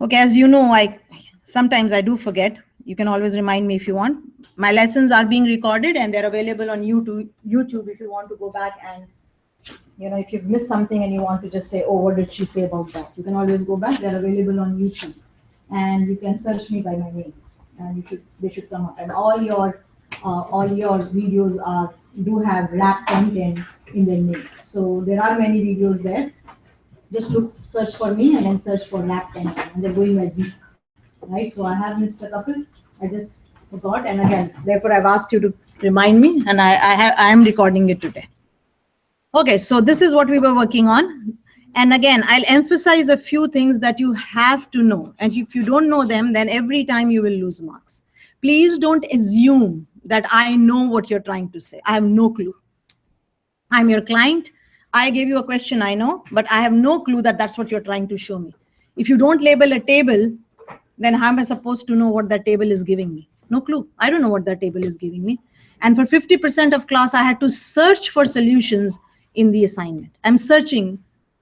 Okay, as you know, sometimes I do forget. You can always remind me if you want. My lessons are being recorded and they're available on YouTube if you want to go back and, if you've missed something and you want to just say, oh, what did she say about that? You can always go back. They're available on YouTube, and you can search me by my name, and they should come up. And all your videos do have rap content in their name. So there are many videos there. Just look, search for me, and then search for RAPP1010, and they're going by week, right? So I have missed a couple. I just forgot, and again, therefore I've asked you to remind me, and I am recording it today. Okay, so this is what we were working on. And again, I'll emphasize a few things that you have to know. And if you don't know them, then every time you will lose marks. Please don't assume that I know what you're trying to say. I have no clue. I'm your client. I gave you a question, I know, but I have no clue that that's what you're trying to show me. If you don't label a table, then how am I supposed to know what that table is giving me? No clue. I don't know what that table is giving me. And for 50% of class, I had to search for solutions in the assignment. I'm searching,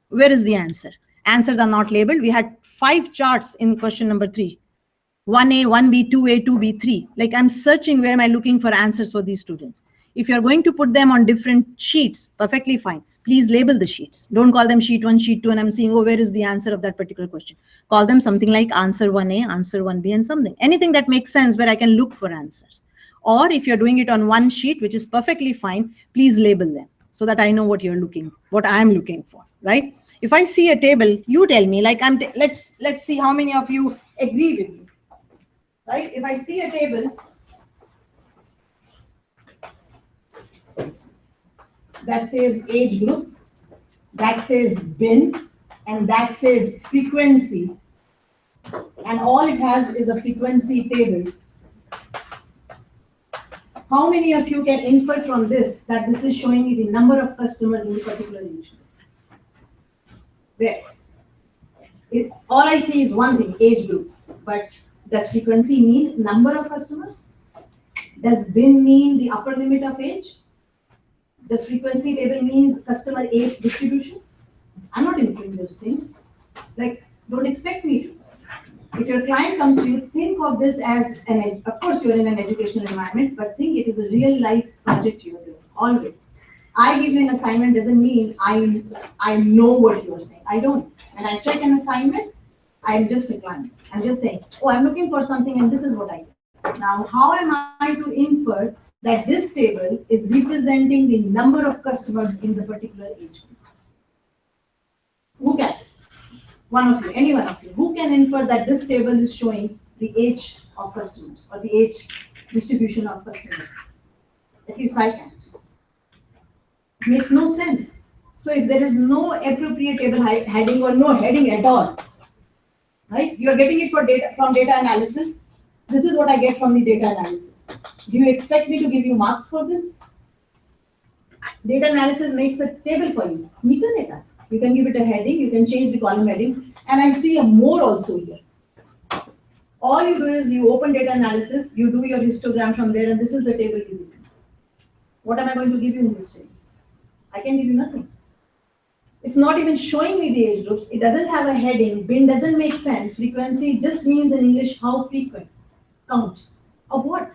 where is the answer? Answers are not labeled. We had 5 charts in question number 3. 1A, 1B, 2A, 2B, 3. Like I'm searching, where am I looking for answers for these students? If you're going to put them on different sheets, perfectly fine. Please label the sheets. Don't call them sheet 1, sheet 2, and I'm seeing, oh, where is the answer of that particular question? Call them something like answer 1A, answer 1B, and something. Anything that makes sense where I can look for answers. Or if you're doing it on one sheet, which is perfectly fine, please label them so that I know what I'm looking for, right? If I see a table, you tell me, like let's see how many of you agree with me, right? If I see a table that says age group, that says bin, and that says frequency, and all it has is a frequency table, how many of you can infer from this that this is showing me the number of customers in a particular age group? All I see is one thing, age group, but does frequency mean number of customers? Does bin mean the upper limit of age? Does frequency table means customer age distribution? I'm not inferring those things. Like, don't expect me to. If your client comes to you, think of this as of course you're in an educational environment, but think it is a real life project you're doing, always. I give you an assignment doesn't mean I know what you're saying. I don't. When I check an assignment, I'm just a client. I'm just saying, oh, I'm looking for something and this is what I get. Now, how am I to infer that this table is representing the number of customers in the particular age group? Who can? One of you, any one of you, who can infer that this table is showing the age of customers or the age distribution of customers? At least I can't. It makes no sense. So if there is no appropriate table heading or no heading at all, right? You're getting it from data analysis. This is what I get from the data analysis. Do you expect me to give you marks for this? Data analysis makes a table for you. Metadata. You can give it a heading, you can change the column heading, and I see a more also here. All you do is you open data analysis, you do your histogram from there, and this is the table you give. What am I going to give you in this table? I can give you nothing. It's not even showing me the age groups. It doesn't have a heading. Bin doesn't make sense. Frequency just means in English how frequent. Count. Of what?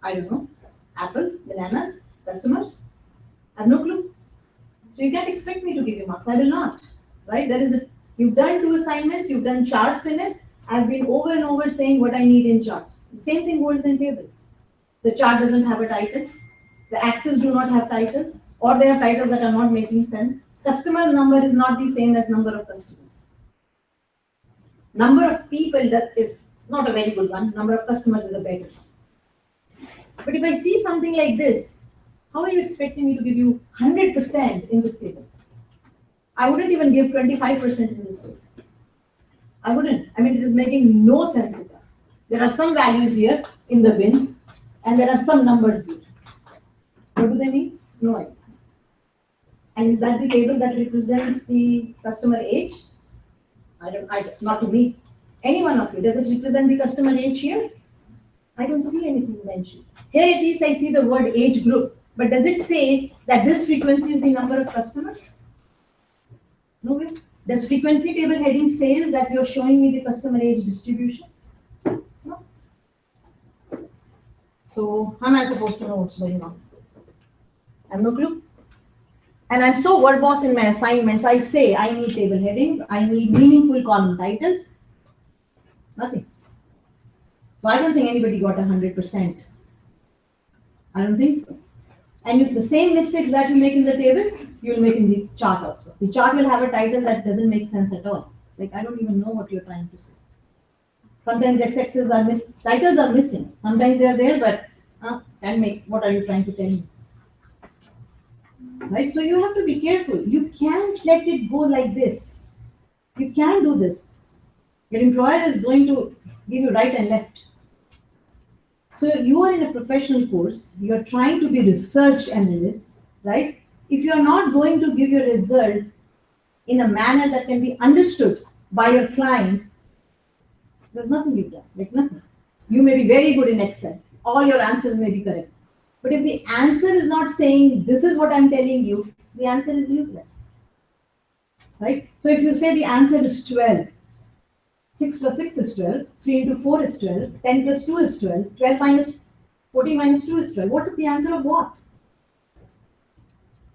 I don't know. Apples, bananas, customers? I have no clue. So you can't expect me to give you marks. I will not. Right? You've done 2 assignments, you've done charts in it. I've been over and over saying what I need in charts. The same thing goes in tables. The chart doesn't have a title. The axes do not have titles, or they have titles that are not making sense. Customer number is not the same as number of customers. Number of people, that is not a very good one. Number of customers is a better one. But if I see something like this, how are you expecting me to give you 100% in this table? I wouldn't even give 25% in this table. I wouldn't. I mean, it is making no sense at all. There are some values here in the bin, and there are some numbers here. What do they mean? No idea. And is that the table that represents the customer age? Not to me. Any one of you, does it represent the customer age here? I don't see anything mentioned. Here at least I see the word age group, but does it say that this frequency is the number of customers? No way. Does frequency table heading says that you're showing me the customer age distribution? No. So how am I supposed to know what's going on? I have no clue. And I'm so verbose in my assignments. I say I need table headings, I need meaningful column titles. Nothing. So I don't think anybody got 100%. I don't think so. And the same mistakes that you make in the table, you will make in the chart also. The chart will have a title that doesn't make sense at all. Like I don't even know what you're trying to say. Sometimes x-axis are titles are missing. Sometimes they are there, but what are you trying to tell me? Right? So you have to be careful. You can't let it go like this. You can't do this. Your employer is going to give you right and left. So you are in a professional course, you are trying to be research analysts, right? If you are not going to give your result in a manner that can be understood by your client, there's nothing you've done, like nothing. You may be very good in Excel, all your answers may be correct. But if the answer is not saying, this is what I'm telling you, the answer is useless, right? So if you say the answer is 12, 6 plus 6 is 12, 3 into 4 is 12, 10 plus 2 is 12, 12 minus 14 minus 2 is 12. What is the answer of what?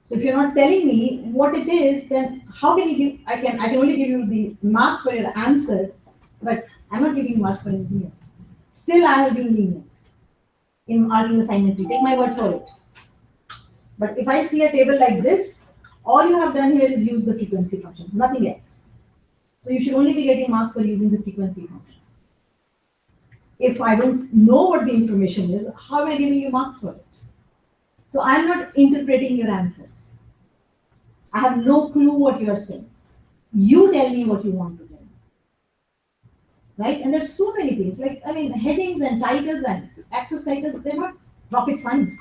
So if you're not telling me what it is, then how can you give, I can only give you the marks for your answer, but I'm not giving marks for anything else. Still I have been lenient in marking assignment 3. Take my word for it. But if I see a table like this, all you have done here is use the frequency function, nothing else. So you should only be getting marks for using the frequency function. If I don't know what the information is, how am I giving you marks for it? So I'm not interpreting your answers. I have no clue what you are saying. You tell me what you want to tell me. Right? And there's so many things. Like, I mean, headings and titles and access titles, they're not rocket science.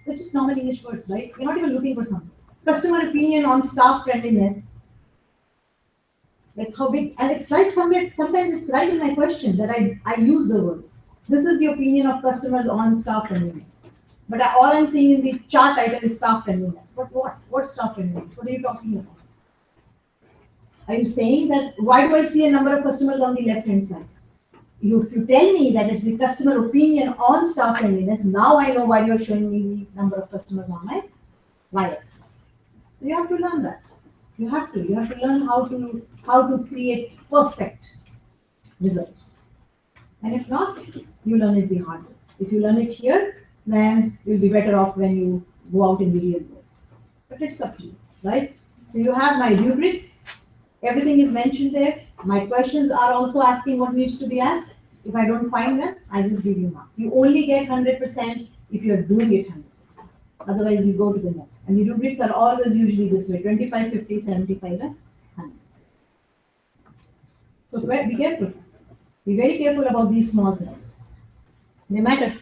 They're just normal English words, right? You're not even looking for something. Customer opinion on staff friendliness. Like how big, and it's right somewhere, sometimes it's right in my question that I use the words. This is the opinion of customers on staff friendliness. But all I'm seeing in the chart title is staff friendliness. But what? What's staff friendliness? What are you talking about? Are you saying that, why do I see a number of customers on the left hand side? If you tell me that it's the customer opinion on staff friendliness, now I know why you're showing me the number of customers on my y-axis. So you have to learn that. You have to learn how to create perfect results. And if not, you learn it the hard way. If you learn it here, then you'll be better off when you go out in the real world. But it's up to you, right? So you have my rubrics, everything is mentioned there. My questions are also asking what needs to be asked. If I don't find them, I just give you marks. You only get 100% if you're doing it 100%. Otherwise, you go to the next. And the rubrics are always usually this way, 25, 50, 75, and 100. So be careful. Be very careful about these small things. They matter.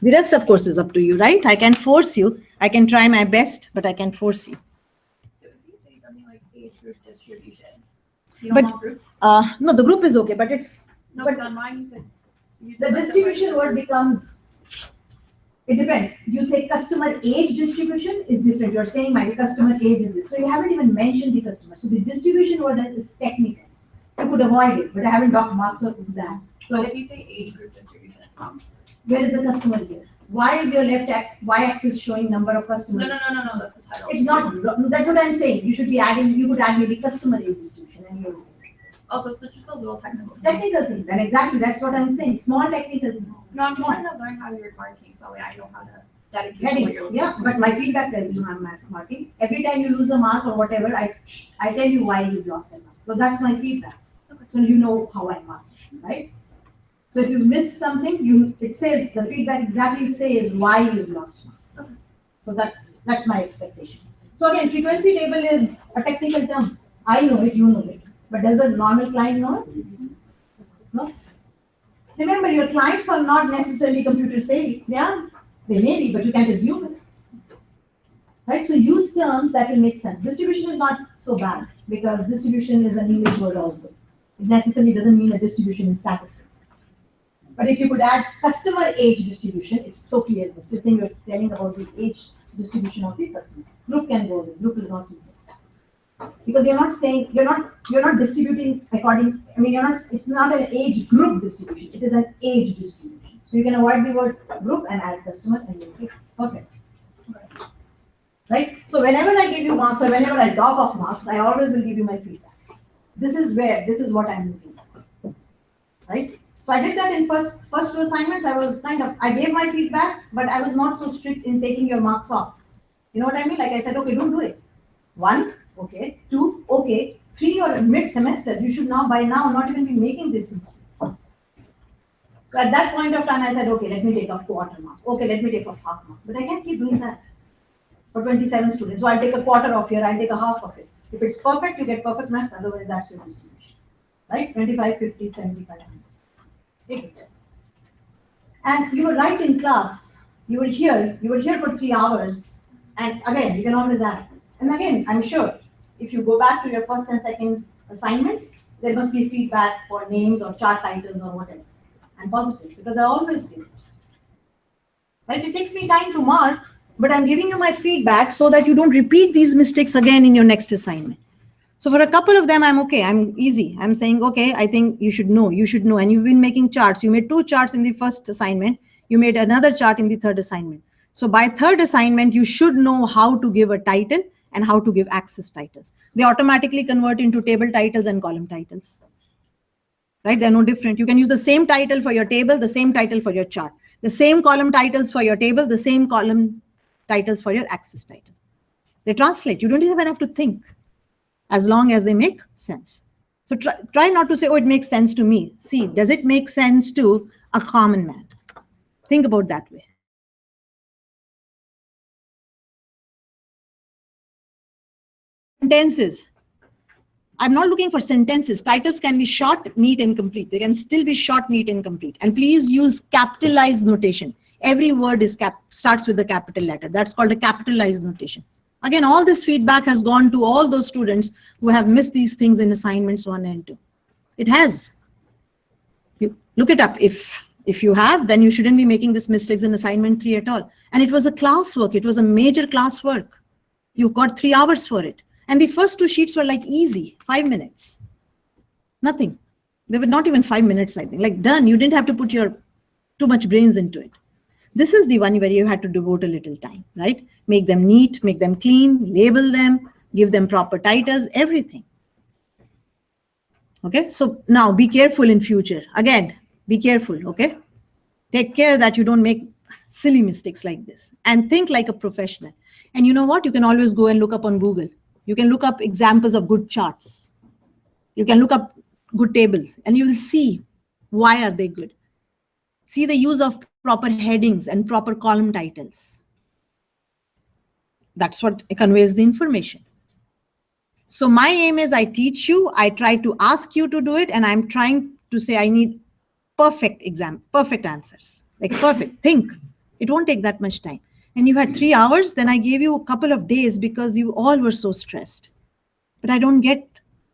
The rest, of course, is up to you, right? I can force you. I can try my best, but I can force you. So if you say something like age group distribution, you don't want group? No, the group is okay, but it's... No, but on mine you said... The distribution word becomes... It depends. You say customer age distribution is different. You're saying my customer age is this. So you haven't even mentioned the customer. So the distribution word is technical. You could avoid it, but I haven't talked marks of that. So but if you say age group distribution, where is the customer here? Why is your y-axis showing number of customers? No, that's the title. It's not. That's what I'm saying. You should be adding. You could add maybe customer age distribution, and you're also it's just a little technical. Technical things, and exactly that's what I'm saying. Small technical things. No, I'm small. trying to learn how you're marking, so I know how to dedicate. Headings, yeah. But my feedback tells you I'm marking. Every time you lose a mark or whatever, I tell you why you've lost that mark. So that's my feedback. Okay. So you know how I mark, right? So if you missed something, it says the feedback exactly says why you've lost marks. Okay. So that's my expectation. So again, frequency table is a technical term. I know it, you know it. But does a normal client know it? No. Remember, your clients are not necessarily computer savvy. They may be, but you can't assume it. Right? So use terms that will make sense. Distribution is not so bad because distribution is an English word also. It necessarily doesn't mean a distribution in statistics. But if you could add customer age distribution, it's so clear. Just saying you're telling about the age distribution of the customer. Group can go away. Group is not needed. Because you're not saying, you're not distributing according, I mean, it's not an age group distribution, it is an age distribution. So you can avoid the word group and add customer and you'll be perfect. Right? So whenever I give you marks or whenever I drop off marks, I always will give you my feedback. This is what I'm looking at. Right? So I did that in first two assignments. I gave my feedback, but I was not so strict in taking your marks off. You know what I mean? Like I said, okay, don't do it. 1, okay. 2, okay. 3, or mid-semester, you should by now not even be making this mistakes. So at that point of time, I said, okay, let me take off quarter mark. Okay, let me take off half mark. But I can't keep doing that for 27 students. So I'll take a quarter of here, I'll take a half of it. If it's perfect, you get perfect marks. Otherwise, that's your distribution. Right? 25, 50, 75, 100. Take it. And you were right in class. You were here for 3 hours. And again, you can always ask. And again, I'm sure if you go back to your first and second assignments, there must be feedback for names or chart titles or whatever. I'm positive because I always give it. Right? It takes me time to mark, but I'm giving you my feedback so that you don't repeat these mistakes again in your next assignment. So for a couple of them, I'm okay. I'm easy. I'm saying, okay, I think you should know. And you've been making charts. You made 2 charts in the first assignment. You made another chart in the third assignment. So by third assignment, you should know how to give a title and how to give axis titles. They automatically convert into table titles and column titles. Right? They're no different. You can use the same title for your table, the same title for your chart, the same column titles for your table, the same column titles for your axis titles. They translate. You don't even have to think, as long as they make sense. So try not to say, oh, it makes sense to me. See, does it make sense to a common man? Think about that way. Sentences. I'm not looking for sentences. Titles can be short, neat, and complete. They can still be short, neat, and complete. And please use capitalized notation. Every word starts with a capital letter. That's called a capitalized notation. Again, all this feedback has gone to all those students who have missed these things in assignments 1 and 2. It has. You look it up. If you have, then you shouldn't be making these mistakes in assignment 3 at all. And it was a classwork. It was a major classwork. You got 3 hours for it. And the first 2 sheets were like easy, 5 minutes. Nothing. They were not even 5 minutes, I think. Like done. You didn't have to put your too much brains into it. This is the one where you had to devote a little time, right? Make them neat, make them clean, label them, give them proper titles, everything. Okay, so now be careful in future. Again, be careful, okay? Take care that you don't make silly mistakes like this and think like a professional. And you know what? You can always go and look up on Google. You can look up examples of good charts. You can look up good tables and you will see why are they good. See the use of proper headings and proper column titles. That's what conveys the information. So my aim is I teach you, I try to ask you to do it, and I'm trying to say I need perfect answers, like perfect. Think. It won't take that much time. And you had 3 hours, then I gave you a couple of days because you all were so stressed. But I don't get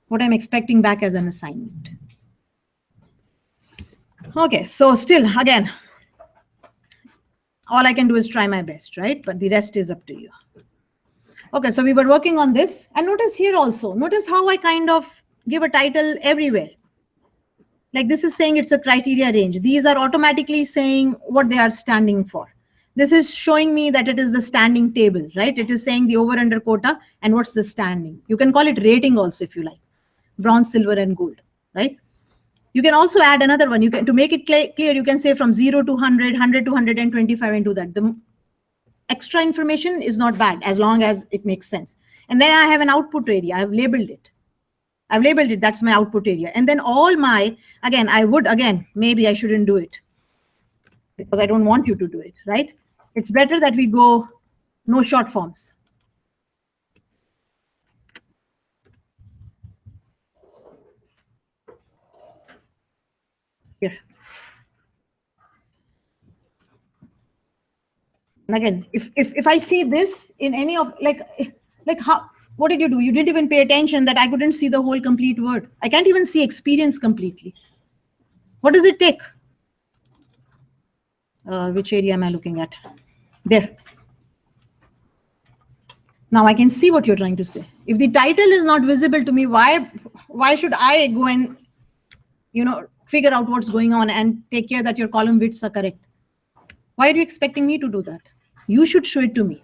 what I'm expecting back as an assignment. Okay, so still, again, all I can do is try my best, right? But the rest is up to you. Okay, so we were working on this. And notice here also, notice how I kind of give a title everywhere. Like this is saying it's a criteria range. These are automatically saying what they are standing for. This is showing me that it is the standing table, right? It is saying the over under quota and what's the standing. You can call it rating also if you like. Bronze, silver, and gold, right? You can also add another one. You can, to make it clear, you can say from 0 to 100, 100 to 125 and do that. The extra information is not bad as long as it makes sense. And then I have an output area. I've labeled it. That's my output area. And then all my, maybe I shouldn't do it because I don't want you to do it, right? It's better that we go no short forms. Here. And again, if I see this in any of like how, what did you do? You didn't even pay attention that I couldn't see the whole complete word. I can't even see experience completely. What does it take? Which area am I looking at? There. Now I can see what you're trying to say. If the title is not visible to me, why should I go and, figure out what's going on and take care that your column widths are correct? Why are you expecting me to do that? You should show it to me.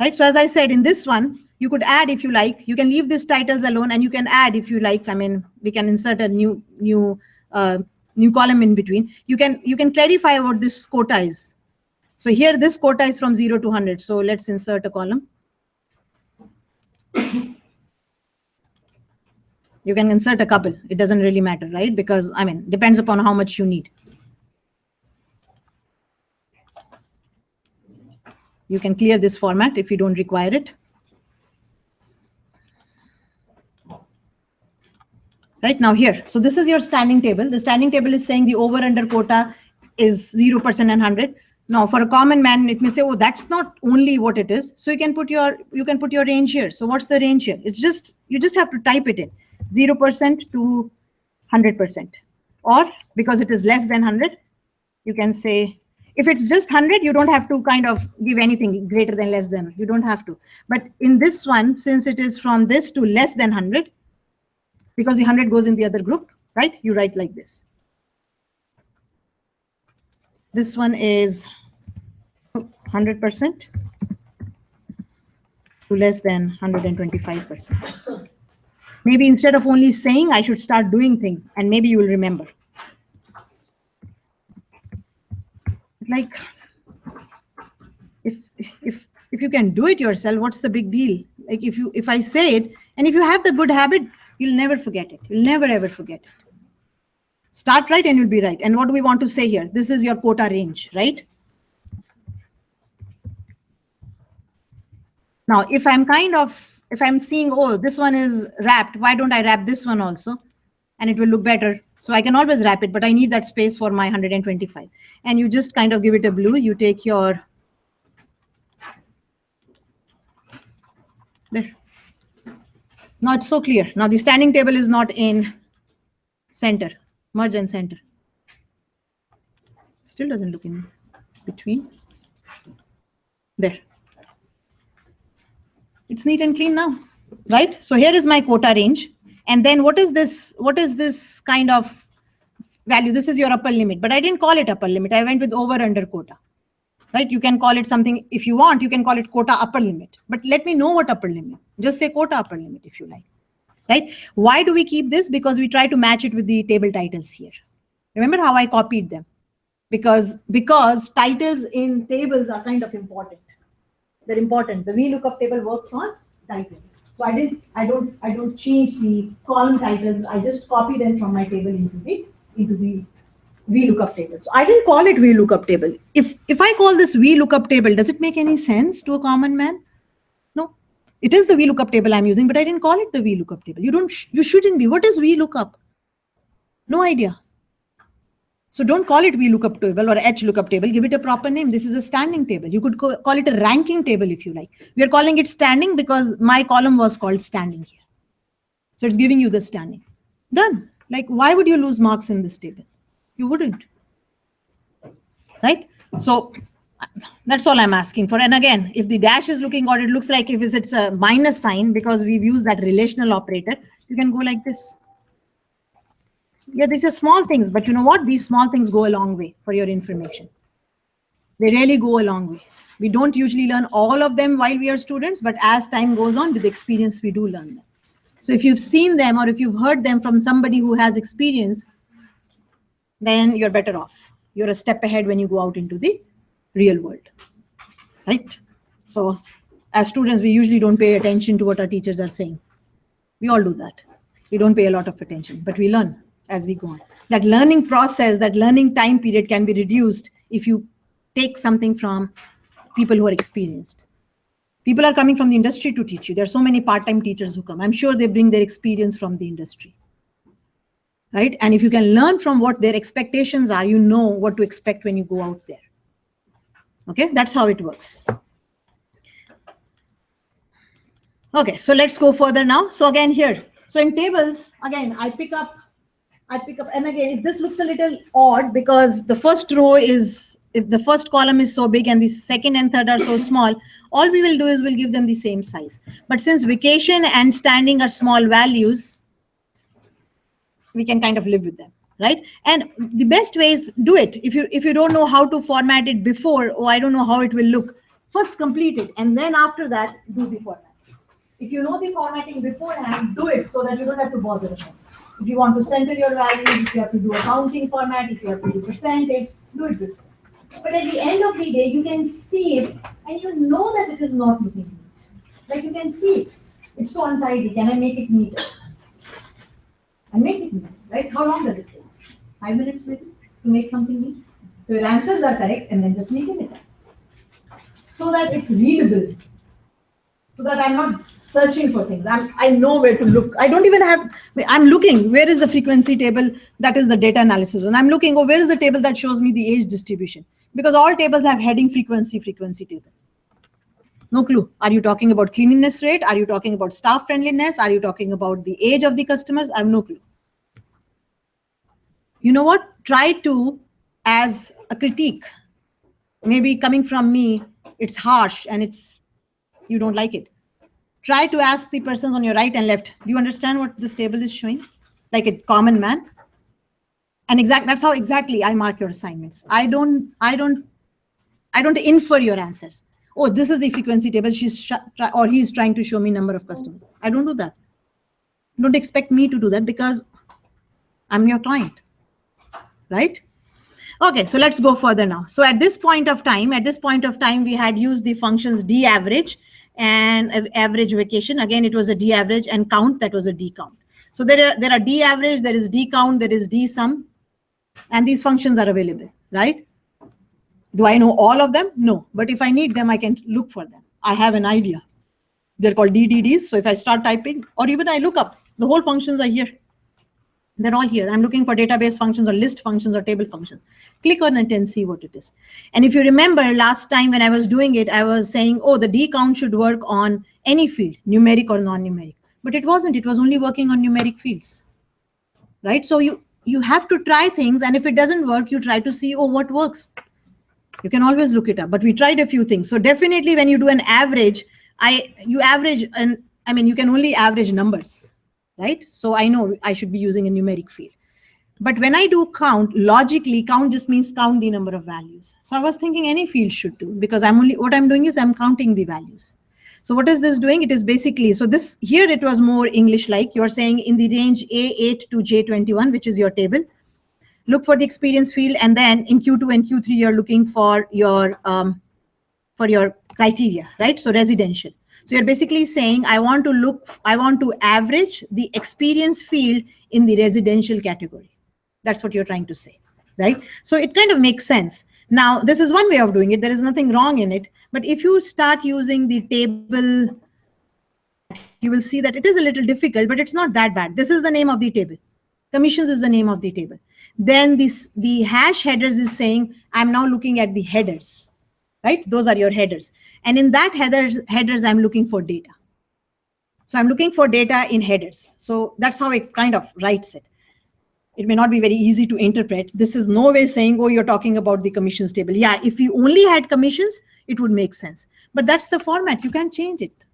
Right? So as I said, in this one, you could add if you like. You can leave these titles alone and you can add if you like. I mean, we can insert a new column in between. You can clarify what this quota is. So here this quota is from 0 to 100. So let's insert a column. You can insert a couple. It doesn't really matter, right? Because, I mean, depends upon how much you need. You can clear this format if you don't require it. Right now here, so this is your standing table. The standing table is saying the over under quota is 0% and 100. Now for a common man, it may say, oh, that's not only what it is. So you can put your range here. So what's the range here? It's just, you just have to type it in 0% to 100%. Or because it is less than 100, you can say, if it's just 100, you don't have to kind of give anything greater than less than, you don't have to. But in this one, since it is from this to less than 100, because the 100 goes in the other group, right? You write like this. This one is 100% to less than 125%. Maybe instead of only saying, I should start doing things, and maybe you will remember. Like, if you can do it yourself, what's the big deal? Like if I say it, and if you have the good habit, you'll never forget it. You'll never ever forget it. Start right and you'll be right. And what do we want to say here? This is your quota range, right? Now, if I'm seeing, oh, this one is wrapped, why don't I wrap this one also? And it will look better. So I can always wrap it, but I need that space for my 125. And you just kind of give it a blue. You take your, there. Now it's so clear. Now the standing table is not in center, merge and center. Still doesn't look in between. There. It's neat and clean now, right? So here is my quota range. And then what is this? What is this kind of value? This is your upper limit, but I didn't call it upper limit. I went with over under quota, right? You can call it something if you want. You can call it quota upper limit, but let me know what upper limit. Just say quota upper limit if you like, right? Why do we keep this? Because we try to match it with the table titles here. Remember how I copied them? Because titles in tables are kind of important. They're important. The VLOOKUP table works on title. So I don't change the column titles. I just copy them from my table into the VLOOKUP table. So I didn't call it VLOOKUP table. If I call this VLOOKUP table, does it make any sense to a common man? No. It is the VLOOKUP table I'm using, but I didn't call it the VLOOKUP table. You shouldn't be. What is VLOOKUP? No idea. So don't call it VLOOKUP table or HLOOKUP table. Give it a proper name. This is a standing table. You could call it a ranking table if you like. We are calling it standing because my column was called standing here. So it's giving you the standing. Done. Like, why would you lose marks in this table? You wouldn't. Right? So that's all I'm asking for. And again, if the dash is looking odd, it looks like if it's a minus sign because we've used that relational operator, you can go like this. Yeah, these are small things, but you know what? These small things go a long way for your information. They really go a long way. We don't usually learn all of them while we are students, but as time goes on with experience, we do learn them. So if you've seen them or if you've heard them from somebody who has experience, then you're better off. You're a step ahead when you go out into the real world, right? So as students, we usually don't pay attention to what our teachers are saying. We all do that. We don't pay a lot of attention, but we learn as we go on. That learning process, that learning time period can be reduced if you take something from people who are experienced. People are coming from the industry to teach you. There are so many part-time teachers who come. I'm sure they bring their experience from the industry, right? And if you can learn from what their expectations are, you know what to expect when you go out there. Okay, that's how it works. Okay, so let's go further now. So again here, so in tables, again, I pick up, and again, if this looks a little odd because the first row is if the first column is so big and the second and third are so small, all we will do is we'll give them the same size. But since vacation and standing are small values, we can kind of live with them, right? And the best way is do it. If you don't know how to format it before, or I don't know how it will look, first complete it, and then after that, do the format. If you know the formatting beforehand, do it so that you don't have to bother with it. If you want to center your values, if you have to do a counting format, if you have to do percentage, do it before. But at the end of the day, you can see it and you know that it is not looking neat. Like you can see it. It's so untidy. Can I make it neater? And make it neat, right? How long does it take? 5 minutes maybe to make something neat? So your answers are correct and then just neaten it up. So that it's readable. So that I'm not searching for things. I know where to look. I don't even have, I'm looking, where is the frequency table? That is the data analysis one. I'm looking, oh, where is the table that shows me the age distribution? Because all tables have heading frequency table. No clue. Are you talking about cleanliness rate? Are you talking about staff friendliness? Are you talking about the age of the customers? I have no clue. You know what? Try to, as a critique, maybe coming from me, it's harsh and you don't like it. Try to ask the persons on your right and left, do you understand what this table is showing? Like a common man. And that's how exactly I mark your assignments. I don't infer your answers. Oh, this is the frequency table. Or he's trying to show me number of customers. I don't do that. Don't expect me to do that because I'm your client, right? Okay, so let's go further now. So at this point of time, we had used the functions d average and average vacation. Again, it was a d average, and count, that was a d count. So there are d average, there is d count, there is d sum, and these functions are available, right? Do I know all of them? No, but if I need them, I can look for them. I have an idea. They're called DDDs. So if I start typing, or even I look up, the whole functions are here. They're all here. I'm looking for database functions or list functions or table functions. Click on it and see what it is. And if you remember last time when I was doing it, I was saying, oh, the D count should work on any field, numeric or non-numeric. But it wasn't. It was only working on numeric fields, right? So you have to try things. And if it doesn't work, you try to see, oh, what works? You can always look it up. But we tried a few things. So definitely when you do an average, you can only average numbers. Right? So I know I should be using a numeric field. But when I do count, logically, count just means count the number of values. So I was thinking any field should do, because what I'm doing is I'm counting the values. So what is this doing? It is basically, so this here it was more English-like. You're saying in the range A8 to J21, which is your table, look for the experience field, and then in Q2 and Q3 you're looking for your criteria, right? So residential. So you're basically saying, I want to average the experience field in the residential category. That's what you're trying to say, right? So it kind of makes sense. Now, this is one way of doing it. There is nothing wrong in it. But if you start using the table, you will see that it is a little difficult, but it's not that bad. This is the name of the table. Commissions is the name of the table. Then the hash headers is saying, I'm now looking at the headers. Right? Those are your headers. And in that headers, I'm looking for data. So I'm looking for data in headers. So that's how it kind of writes it. It may not be very easy to interpret. This is no way saying, oh, you're talking about the commissions table. Yeah, if you only had commissions, it would make sense. But that's the format. You can't change it.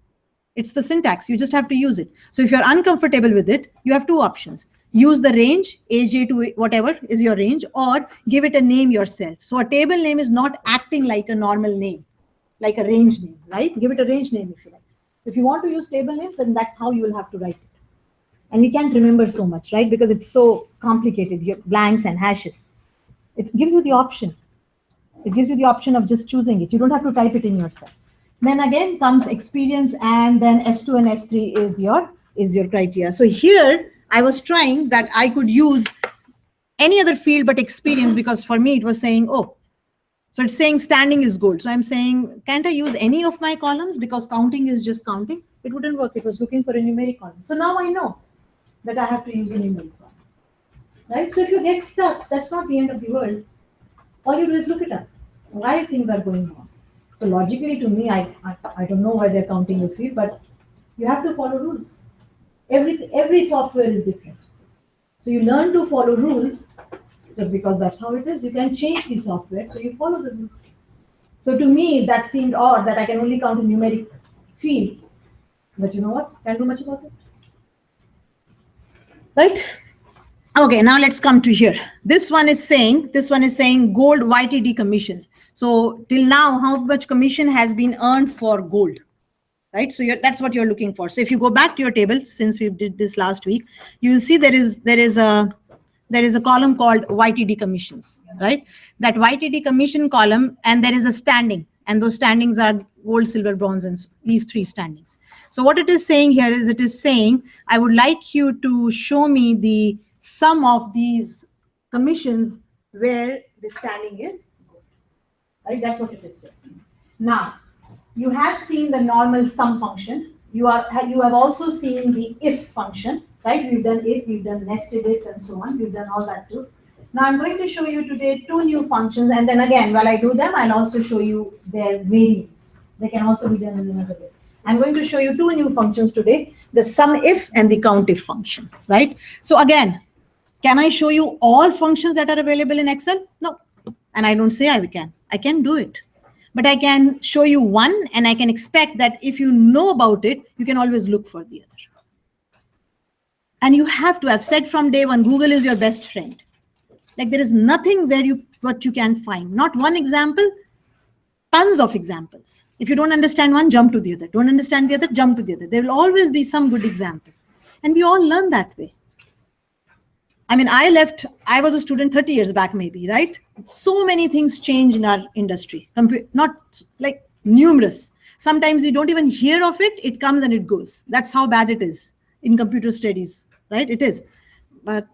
It's the syntax. You just have to use it. So if you're uncomfortable with it, you have two options. Use the range, AJ to whatever is your range, or give it a name yourself. So a table name is not acting like a normal name, like a range name, right? Give it a range name if you like. If you want to use table names, then that's how you will have to write it. And we can't remember so much, right? Because it's so complicated, you have blanks and hashes. It gives you the option. It gives you the option of just choosing it. You don't have to type it in yourself. Then again comes experience, and then S2 and S3 is your criteria. So here I was trying that I could use any other field but experience, because for me it was saying, oh, so it's saying standing is gold. So I'm saying, can't I use any of my columns because counting is just counting? It wouldn't work. It was looking for a numeric column. So now I know that I have to use a numeric column, right? So if you get stuck, that's not the end of the world. All you do is look it up, why things are going on. So logically to me, I don't know why they're counting the field, but you have to follow rules. Every software is different. So you learn to follow rules just because that's how it is. You can change the software, so you follow the rules. So to me, that seemed odd that I can only count a numeric field. But you know what? Can't do much about it. Right? Okay, now let's come to here. This one is saying gold YTD commissions. So till now, how much commission has been earned for gold? Right? So that's what you're looking for. So if you go back to your table, since we did this last week, you will see there is a column called YTD commissions, right? That YTD commission column, and there is a standing, and those standings are gold, silver, bronze, and these three standings. So what it is saying here is it is saying, I would like you to show me the sum of these commissions where the standing is gold, right? That's what it is saying. Now, you have seen the normal sum function. You have also seen the if function, right? We've done if, we've done nested ifs, and so on. We've done all that too. Now I'm going to show you today two new functions, and then again, while I do them, I'll also show you their variants. They can also be done in another way. I'm going to show you two new functions today, the sum if and the count if function, right? So again, can I show you all functions that are available in Excel? No. And I don't say I can. I can do it. But I can show you one, and I can expect that if you know about it, you can always look for the other. And you have to have said from day one, Google is your best friend. Like there is nothing what you can find. Not one example, tons of examples. If you don't understand one, jump to the other. Don't understand the other, jump to the other. There will always be some good examples. And we all learn that way. I mean, I was a student 30 years back, maybe, right? So many things change in our industry, not like numerous. Sometimes we don't even hear of it. It comes and it goes. That's how bad it is in computer studies, right? It is. But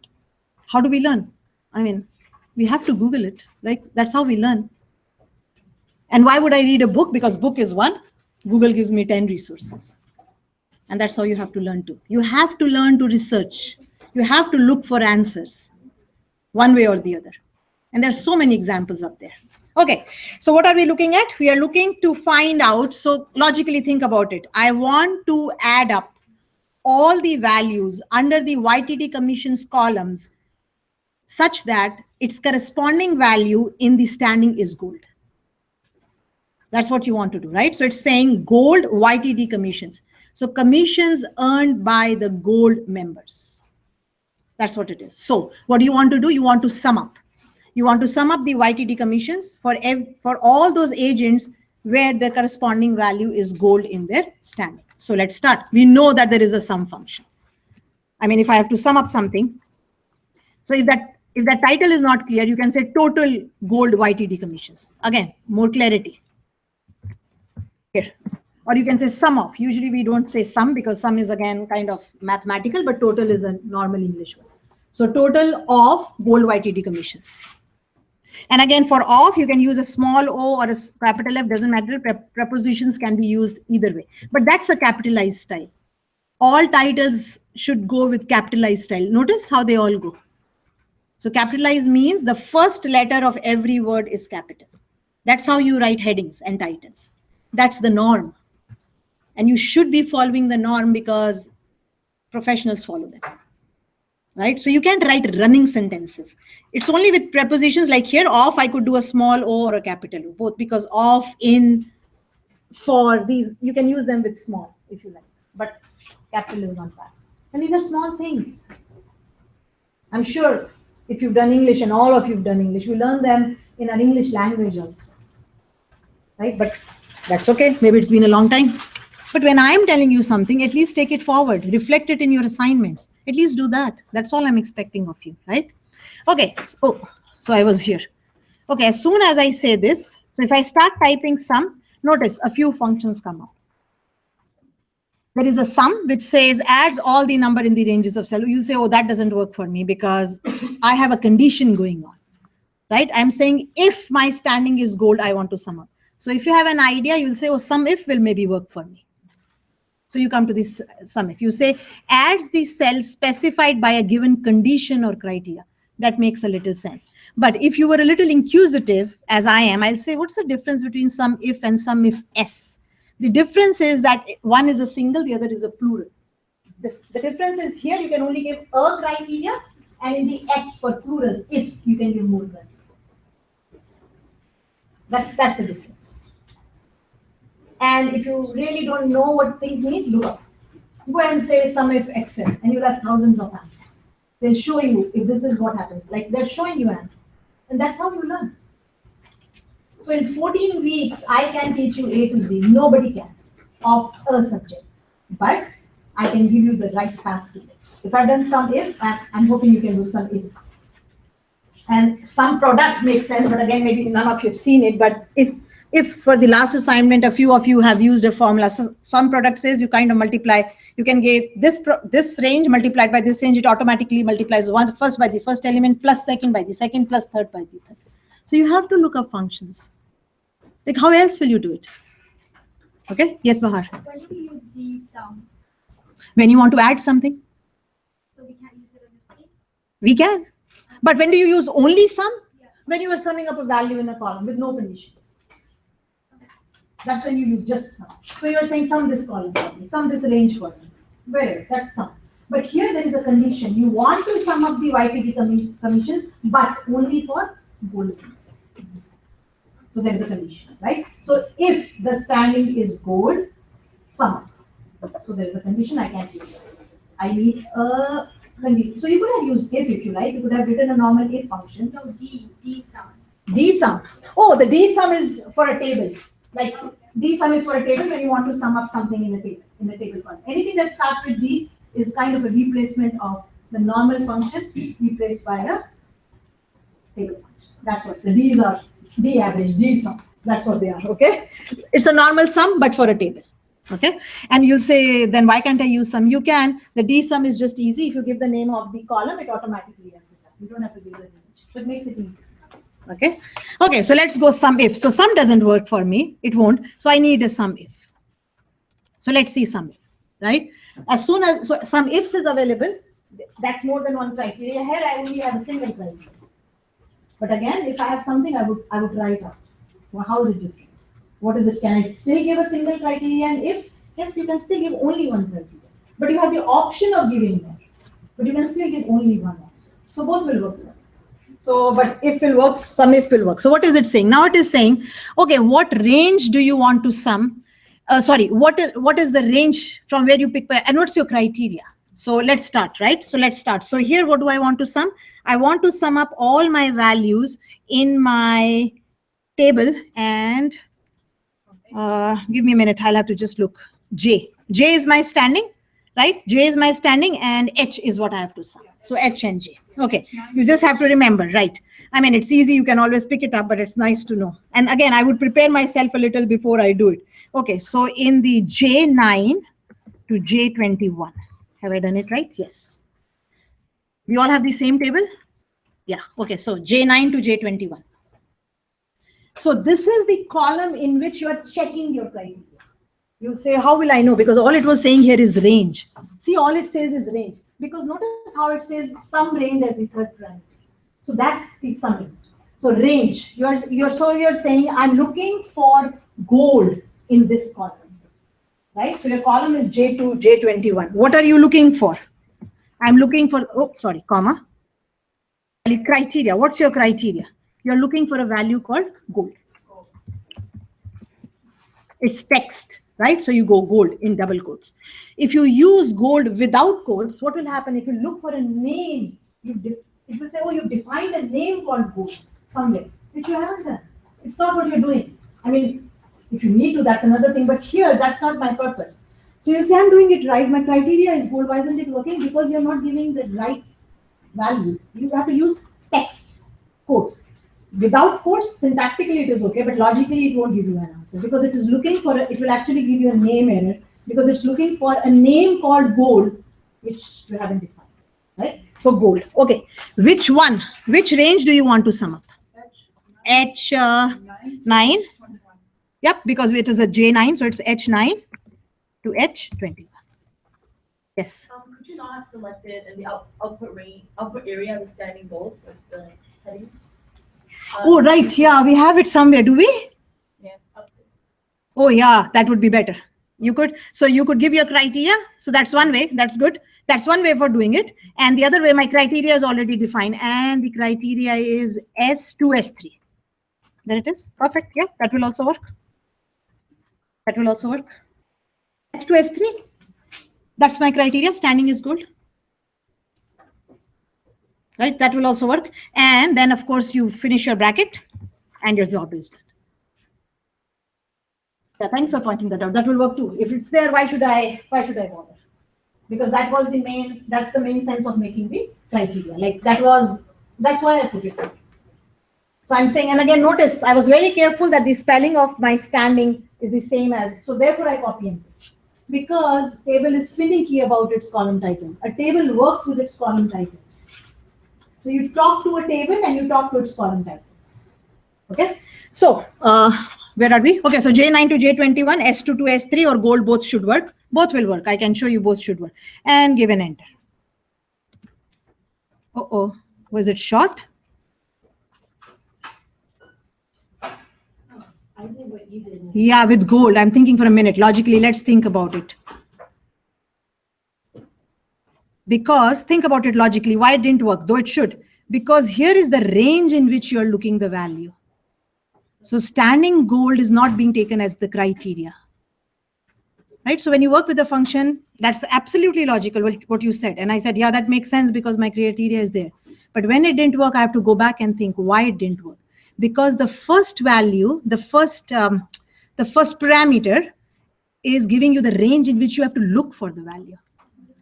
how do we learn? I mean, we have to Google it. Like, that's how we learn. And why would I read a book? Because book is one. Google gives me 10 resources. And that's how you have to learn too. You have to learn to research. You have to look for answers one way or the other. And there's so many examples up there. Okay, so what are we looking at? We are looking to find out, so logically think about it. I want to add up all the values under the YTD commissions columns such that its corresponding value in the standing is gold. That's what you want to do, right? So it's saying gold YTD commissions. So commissions earned by the gold members. That's what it is. So what do you want to do? You want to sum up. You want to sum up the YTD commissions for all those agents where the corresponding value is gold in their standing. So let's start. We know that there is a sum function. I mean, if I have to sum up something, so if that title is not clear, you can say total gold YTD commissions. Again, more clarity. Here. Or you can say sum of. Usually we don't say sum because sum is again kind of mathematical, but total is a normal English one. So total of gold YTD commissions. And again, for of, you can use a small o or a capital F, doesn't matter. Prepositions can be used either way. But that's a capitalized style. All titles should go with capitalized style. Notice how they all go. So capitalized means the first letter of every word is capital. That's how you write headings and titles. That's the norm. And you should be following the norm because professionals follow them, right? So you can't write running sentences. It's only with prepositions like here, of, I could do a small o or a capital O, both because of, in, for, these, you can use them with small if you like, but capital is not bad. And these are small things. I'm sure if you've done English, and all of you've done English, we learn them in our English language also, right? But that's okay. Maybe it's been a long time. But when I'm telling you something, at least take it forward, reflect it in your assignments. At least do that. That's all I'm expecting of you, right? Okay, so I was here. Okay, as soon as I say this, so if I start typing sum, notice a few functions come out. There is a sum which says adds all the number in the ranges of cell. You'll say, oh, that doesn't work for me because I have a condition going on, right? I'm saying if my standing is gold, I want to sum up. So if you have an idea, you'll say, oh, sum if will maybe work for me. So you come to this sum if. You say adds the cell specified by a given condition or criteria. That makes a little sense. But if you were a little inquisitive, as I am, I'll say, what's the difference between sum if and sum if S? The difference is that one is a single, the other is a plural. The difference is here you can only give a criteria And in the S for plurals, ifs, you can give more than 2. That's the difference. And if you really don't know what things mean, look up. Go and say sum if Excel, and you'll have thousands of answers. They'll show you if this is what happens. Like they're showing you an, and that's how you learn. So in 14 weeks, I can teach you A to Z. Nobody can of a subject, but I can give you the right path to it. If I've done some if, I'm hoping you can do some ifs. And some product makes sense, but again, maybe none of you have seen it. But if for the last assignment, a few of you have used a formula, so some product says you kind of multiply, you can get this range multiplied by this range, it automatically multiplies first by the first element, plus second by the second, plus third by the third. So you have to look up functions. Like how else will you do it? Okay, yes, Bahar. When do we use the sum? When you want to add something, So we can't use it in this case? we can. But when do you use only sum? Yeah. When you are summing up a value in a column with no condition. That's when you use just sum. So you're saying sum this column for me, sum this range for me. Where? That's sum. But here there is a condition. You want to sum up the YTD commissions, but only for gold members. So there is a condition, right? So if the standing is gold, sum up. So there is a condition I can't use. I need a condition. So you could have used if you like. You could have written a normal if function. No, D sum. D sum. Oh, the D sum is for a table. Like D sum is for a table when you want to sum up something in a table column. Anything that starts with D is kind of a replacement of the normal function replaced by a table function. That's what the D's are. D average, D sum. That's what they are. Okay. It's a normal sum, but for a table. Okay. And you'll say, then why can't I use sum? You can. The D sum is just easy. If you give the name of the column, it automatically runs it up. You don't have to give the range. So it makes it easy. Okay. Okay. So let's go sum if. So sum doesn't work for me. It won't. So I need a sum if. So let's see sum if, right? As soon as, so sum ifs is available, that's more than one criteria. Here I only have a single criteria. But again, if I have something, I would write out. Well, how is it different? What is it? Can I still give a single criteria and ifs? Yes, you can still give only one criteria. But you have the option of giving more. But you can still give only one also. So both will work for us. So, but if will work, sum if will work. So what is it saying? Now it is saying, okay, what range do you want to sum? What is the range from where you pick and what's your criteria? So let's start, right? So let's start. So here, what do I want to sum? I want to sum up all my values in my table and give me a minute. I'll have to just look. J is my standing, right? J is my standing and H is what I have to sum. So H and J. Okay. You just have to remember, right? I mean, it's easy. You can always pick it up, but it's nice to know. And again, I would prepare myself a little before I do it. Okay. So in the J9 to J21, have I done it right? Yes. We all have the same table? Yeah. Okay. So J9 to J21. So this is the column in which you are checking your criteria. You'll say, how will I know? Because all it was saying here is range. See, all it says is range. Because notice how it says some range as the third parameter. So that's the summary. So range. You're saying I'm looking for gold in this column. Right? So your column is J2, J21. What are you looking for? I'm looking for, comma. Criteria. What's your criteria? You're looking for a value called gold. It's text, right? So you go gold in double quotes. If you use gold without quotes, what will happen? If you look for a name, it will say, oh, you've defined a name called gold somewhere, which you haven't done. It's not what you're doing. I mean, if you need to, that's another thing. But here, that's not my purpose. So you'll say, I'm doing it right. My criteria is gold. Why isn't it working? Because you're not giving the right value. You have to use text, quotes. Without quotes, syntactically it is okay, but logically it won't give you an answer because it is looking for, it will actually give you a name error because it's looking for a name called gold, which you haven't defined, right? So gold. Okay. Which one? Which range do you want to sum up? H9. Yep, because it is a J9, so it's H9 to H21. Yes. Could you not have selected in the output area the standing goals with the heading? Oh, right. Yeah, we have it somewhere. Do we? Yes. Oh, yeah, that would be better. You could, so you could give your criteria. So that's one way. That's good. That's one way for doing it. And the other way, my criteria is already defined, and the criteria is S2, S3. There it is. Perfect. Yeah, that will also work. That will also work. S2, S3. That's my criteria. Standing is good. Right. That will also work. And then, of course, you finish your bracket, and your job is done. Yeah, thanks for pointing that out. That will work too. If it's there, why should I bother? Because that was the main, that's the main sense of making the criteria. Like that's why I put it there. So I'm saying, and again, notice I was very careful that the spelling of my standing is the same as, so therefore I copy and paste. Because table is finicky about its column titles. A table works with its column titles. So you talk to a table and you talk to its column titles. Okay. So, where are we? Okay, so J9 to J21, S2 to S3 or gold, both should work. Both will work. I can show you both should work. And give an enter. Uh-oh, was it short? I did what you did. Yeah, with gold. I'm thinking for a minute. Logically, let's think about it. Because, think about it logically, why it didn't work, though it should. Because here is the range in which you're looking the value. So standing gold is not being taken as the criteria. Right? So when you work with a function, that's absolutely logical, what you said. And I said, yeah, that makes sense because my criteria is there. But when it didn't work, I have to go back and think why it didn't work. Because the first value, the first parameter is giving you the range in which you have to look for the value.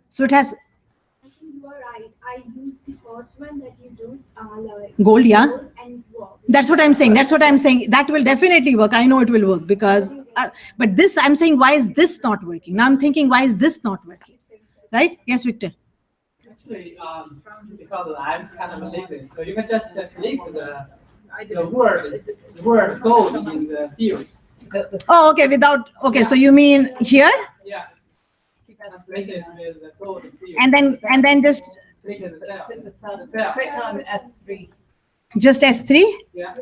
So it has. I think you are right. I used the first one that you do, like Gold, yeah. gold and wow. That's what I'm saying. That's what I'm saying. That will definitely work. I know it will work because, but this, I'm saying, why is this not working? Now I'm thinking, why is this not working? Right? Yes, Victor. Actually, because I'm kind of lazy, so you can just click the word gold in the field. Oh, okay. Without, okay. So you mean here? Yeah. Translate it with the gold field. And then just click the cell. Click on S3. just S3? Yeah.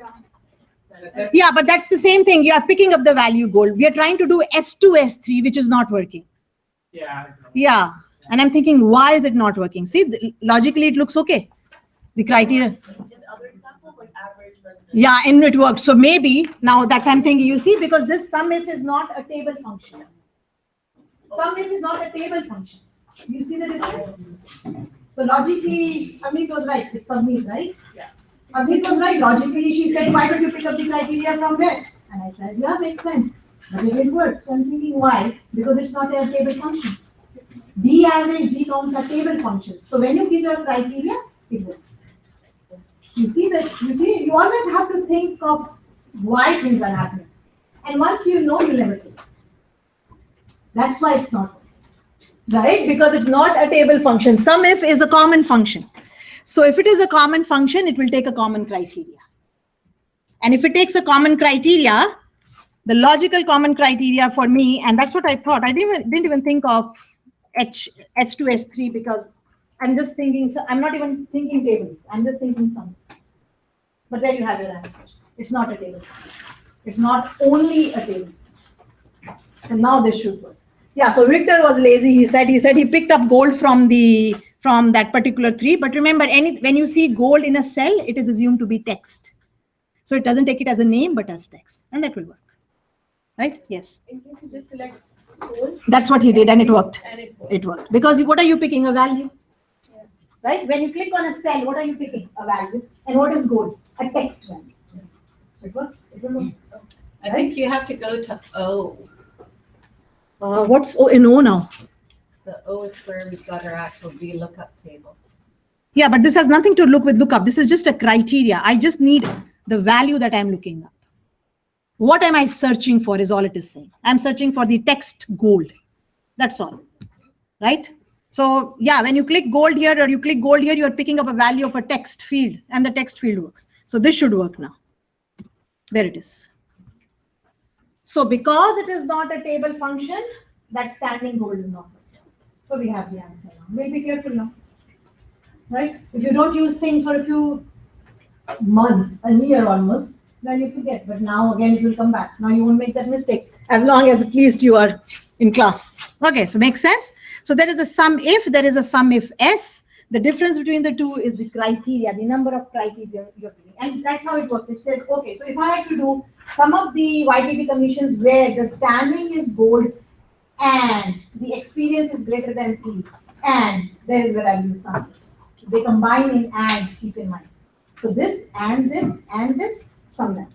Yeah, but that's the same thing. You are picking up the value gold. We are trying to do S2, S3, which is not working. Yeah. Yeah. And I'm thinking, why is it not working? See, logically, it looks okay. The criteria. In other examples, like average residential. Yeah, and it worked. So maybe now that's I'm thinking, you see, because this sum if is not a table function. Sum if is not a table function. You see the difference? So logically, Amit was right. It's Amit, right? Yeah. Amit was right. Logically, she said, why don't you pick up the criteria from there? And I said, yeah, makes sense. But it didn't work. So I'm thinking, why? Because it's not a table function. D average, D norms are table functions. So when you give your criteria, it works. You see that, you always have to think of why things are happening. And once you know, you'll never think. That's why it's not. Right? Because it's not a table function. Sum if is a common function. So if it is a common function, it will take a common criteria. And if it takes a common criteria, the logical common criteria for me, and that's what I thought. I didn't even think of H2, S3 because I'm just thinking, I'm not even thinking tables. I'm just thinking sum. But there you have your answer. It's not a table. It's not only a table. So now this should work. Yeah, so Victor was lazy. He said he picked up gold from that particular tree. But remember, when you see gold in a cell, it is assumed to be text. So it doesn't take it as a name, but as text. And that will work. Right? Yes. In case you just select gold. That's what he did, and it worked. And it works. It worked. Because what are you picking? A value. Yeah. Right? When you click on a cell, what are you picking? A value. And what is gold? A text value. So it works. It will work. I think you have to go to O. What's in O now? The O is where we've got our actual VLOOKUP table. Yeah, but this has nothing to look with lookup. This is just a criteria. I just need the value that I'm looking up. What am I searching for is all it is saying. I'm searching for the text gold. That's all. Right? So yeah, when you click gold here or you click gold here, you are picking up a value of a text field and the text field works. So this should work now. There it is. So because it is not a table function, that standing gold is not working. So we have the answer now. We'll be careful now. Right? If you don't use things for a few months, a year almost, then you forget. But now again, it will come back. Now you won't make that mistake. As long as at least you are in class. Okay, so makes sense. So there is a sum if, there is a sum if S. The difference between the two is the criteria, the number of criteria you're giving. And that's how it works. It says, okay, so if I had to do some of the YTT commissions where the standing is gold and the experience is greater than 3, and there is where I use sum ifs. They combine in ands, keep in mind. So this, sum them.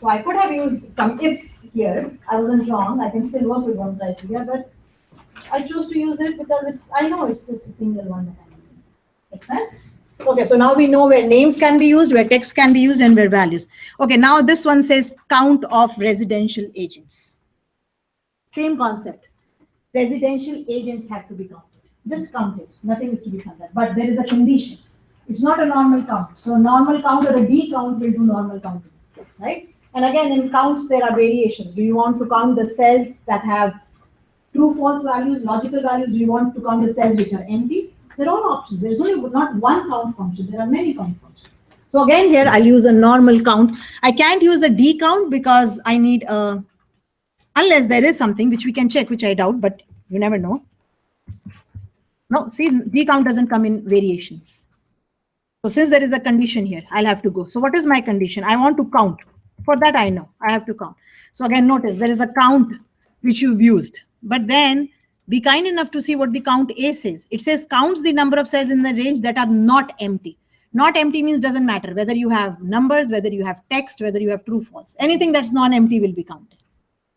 So I could have used some ifs here. I wasn't wrong. I can still work with one criteria, but I chose to use it because I know it's just a single one that I'm using. Make sense? Okay, so now we know where names can be used, where text can be used, and where values. Okay, now this one says count of residential agents. Same concept. Residential agents have to be counted. Just count it. Nothing is to be summed up. But there is a condition. It's not a normal count. So a normal count or a D count will do normal counting, right? And again, in counts, there are variations. Do you want to count the cells that have true, false values, logical values? Do you want to count the cells which are empty? They're all options. There's only not one count function. There are many count functions. So again, here I'll use a normal count. I can't use the D count because I need a, unless there is something which we can check, which I doubt, but you never know. No, see, D count doesn't come in variations. So since there is a condition here, I'll have to go. So what is my condition? I want to count. For that, I know I have to count. So again, notice there is a count which you've used, but then be kind enough to see what the count A says. It says counts the number of cells in the range that are not empty. Not empty means doesn't matter whether you have numbers, whether you have text, whether you have true, false. Anything that's non-empty will be counted.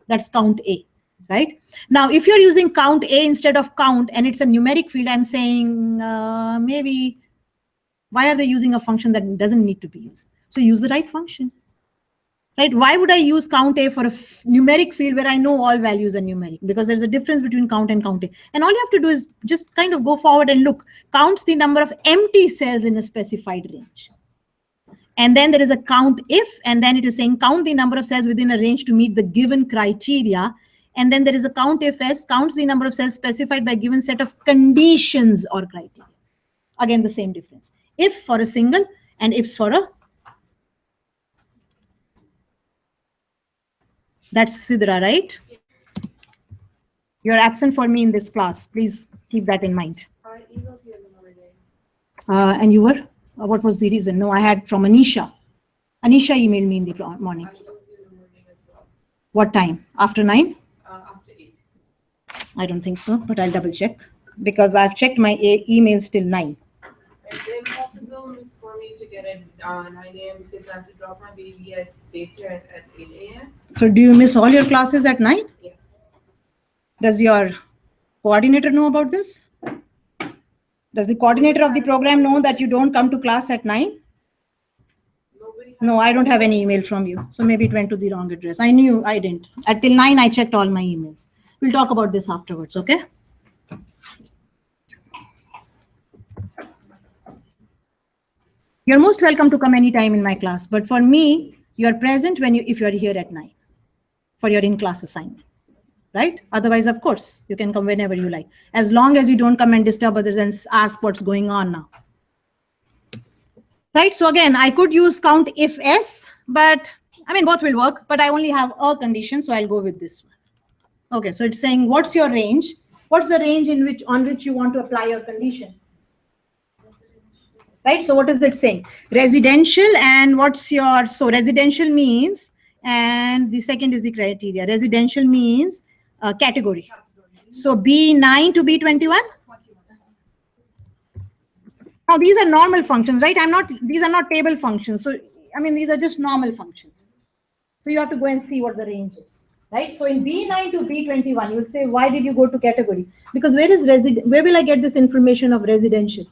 That's count A, right? Now, if you're using count A instead of count and it's a numeric field, I'm saying maybe why are they using a function that doesn't need to be used? So use the right function. Right? Why would I use count A for a numeric field where I know all values are numeric? Because there's a difference between count and count A. And all you have to do is just kind of go forward and look. Counts the number of empty cells in a specified range. And then there is a count if, and then it is saying count the number of cells within a range to meet the given criteria. And then there is a count if S, counts the number of cells specified by a given set of conditions or criteria. Again, the same difference. If for a single and ifs for a. That's Sidra, right? You're absent for me in this class. Please keep that in mind. I emailed you in the morning. And you were? What was the reason? No, I had from Anisha. Anisha emailed me in the morning. I emailed you in the morning as well. What time? After 9? After 8. I don't think so, but I'll double check. Because I've checked my emails till 9. Is it possible for me to get it 9 a.m. because I have to drop my baby at daycare at 8 a.m.? So do you miss all your classes at 9? Yes. Does your coordinator know about this? Does the coordinator of the program know that you don't come to class at 9? Nobody. No, I don't have any email from you. So maybe it went to the wrong address. I knew I didn't. Until 9, I checked all my emails. We'll talk about this afterwards, okay? You're most welcome to come anytime in my class. But for me, you're present if you're here at 9 for your in-class assignment. Right? Otherwise, of course, you can come whenever you like. As long as you don't come and disturb others and ask what's going on now. Right? So again, I could use count if S, but I mean, both will work, but I only have a condition, so I'll go with this one. Okay, so it's saying, what's your range? What's the range on which you want to apply your condition? Right? So what is it saying? Residential, and what's your, so residential means, and the second is the criteria. Residential means category. So B9 to B21. Now these are normal functions, right? These are not table functions. So, I mean, these are just normal functions. So you have to go and see what the range is, right? So in B9 to B21, you will say, why did you go to category? Because where will I get this information of residential?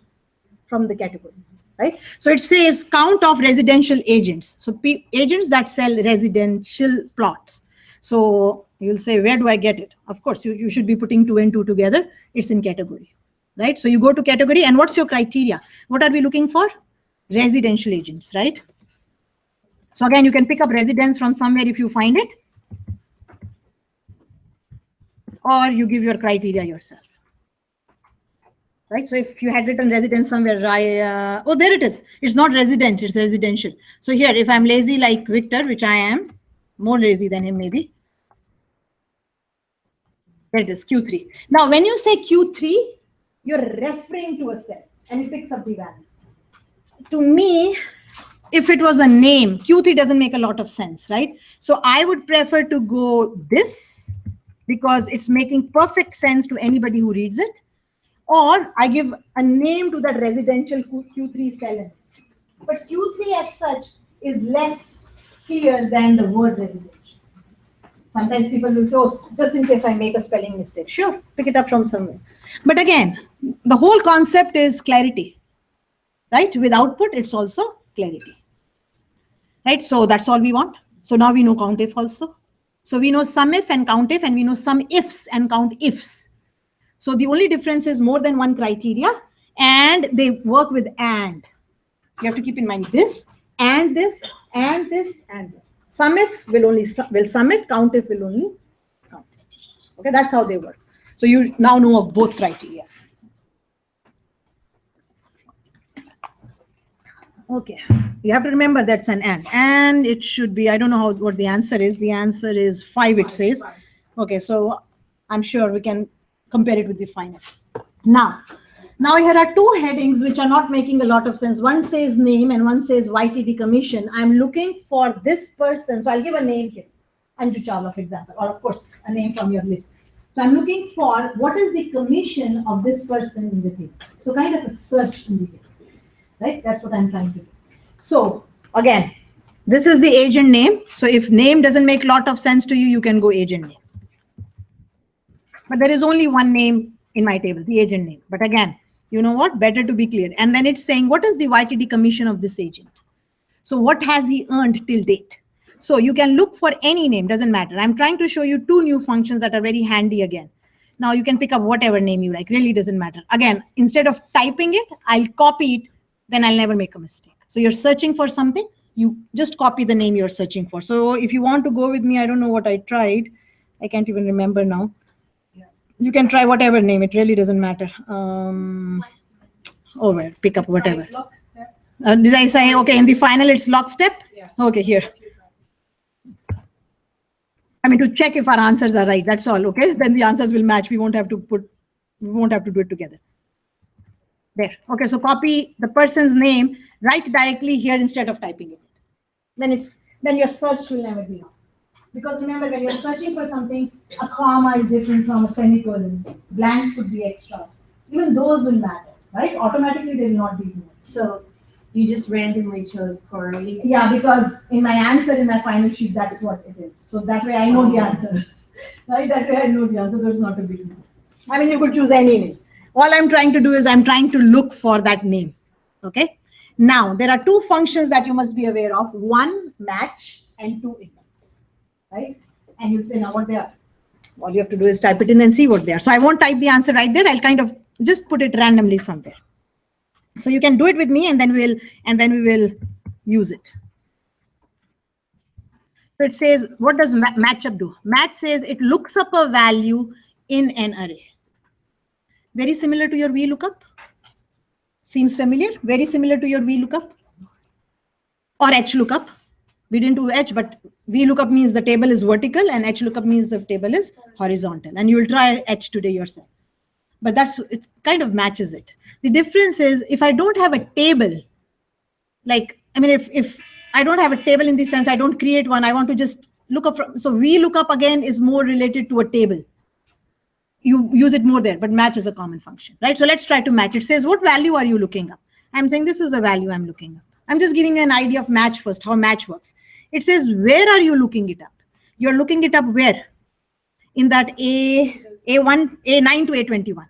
From the category, right? So it says count of residential agents. So agents that sell residential plots. So you'll say, where do I get it? Of course, you should be putting 2 and 2 together. It's in category, right? So you go to category, and what's your criteria? What are we looking for? Residential agents, right? So again, you can pick up residence from somewhere if you find it, or you give your criteria yourself. Right? So if you had written residence somewhere, oh, there it is. It's not resident, it's residential. So here, if I'm lazy like Victor, which I am, more lazy than him maybe. There it is, Q3. Now, when you say Q3, you're referring to a cell and it picks up the value. To me, if it was a name, Q3 doesn't make a lot of sense, right? So I would prefer to go this because it's making perfect sense to anybody who reads it. Or I give a name to that residential Q3 cell. But Q3 as such is less clear than the word residential. Sometimes people will say, oh, just in case I make a spelling mistake. Sure, pick it up from somewhere. But again, the whole concept is clarity, right? With output, it's also clarity, right? So that's all we want. So now we know COUNTIF also. So we know SUMIF and COUNTIF, and we know SUMIFs and COUNTIFs. So the only difference is more than one criteria, and they work with and. You have to keep in mind this, and this, and this, and this. SUMIF will sum it, COUNTIF will only count. Okay, that's how they work. So you now know of both criteria. Okay, you have to remember that's an and it should be, I don't know what the answer is. The answer is 5, it says. Okay, so I'm sure we can compare it with the final. Now here are two headings which are not making a lot of sense. One says name and one says YTD commission. I'm looking for this person. So I'll give a name here. Anju Chawla, for example, or of course, a name from your list. So I'm looking for what is the commission of this person in the table. So kind of a search in the table, right? That's what I'm trying to do. So again, this is the agent name. So if name doesn't make a lot of sense to you, you can go agent name. But there is only one name in my table, the agent name. But again, you know what? Better to be clear. And then it's saying, what is the YTD commission of this agent? So what has he earned till date? So you can look for any name, doesn't matter. I'm trying to show you two new functions that are very handy again. Now you can pick up whatever name you like, really doesn't matter. Again, instead of typing it, I'll copy it, then I'll never make a mistake. So you're searching for something, you just copy the name you're searching for. So if you want to go with me, I don't know what I tried. I can't even remember now. You can try whatever name, it really doesn't matter. Over, pick up whatever. Did I say, okay, in the final it's lockstep? Yeah. Okay, here. I mean, to check if our answers are right, that's all, okay? Then the answers will match. We won't have to do it together. There, okay, so copy the person's name, write directly here instead of typing it. Then your search will never be wrong. Because remember, when you're searching for something, a comma is different from a semicolon. Blanks could be extra. Even those will matter, right? Automatically, they will not be ignored. So you just randomly chose Corey? Yeah, because in my answer, in my final sheet, that's what it is. So that way I know the answer, right? That way I know the answer. There's not a big deal. I mean, you could choose any name. All I'm trying to do is I'm trying to look for that name, okay? Now, there are two functions that you must be aware of. One, match, and two, index. Right? And you'll say now what they are. All you have to do is type it in and see what they are. So I won't type the answer right there. I'll kind of just put it randomly somewhere. So you can do it with me and then we will use it. So it says, what does matchup do? Match says it looks up a value in an array. Very similar to your VLOOKUP. Seems familiar? Very similar to your VLOOKUP or HLOOKUP. We didn't do H, but VLOOKUP means the table is vertical and HLOOKUP means the table is horizontal. And you will try H today yourself. But it kind of matches it. The difference is if I don't have a table, like, I mean, if I don't have a table in the sense I don't create one, I want to just look up. So VLOOKUP again is more related to a table. You use it more there, but match is a common function, right? So let's try to match. It says, what value are you looking up? I'm saying this is the value I'm looking up. I'm just giving you an idea of match first, how match works. It says, where are you looking it up? You're looking it up where? In that A9 to A21.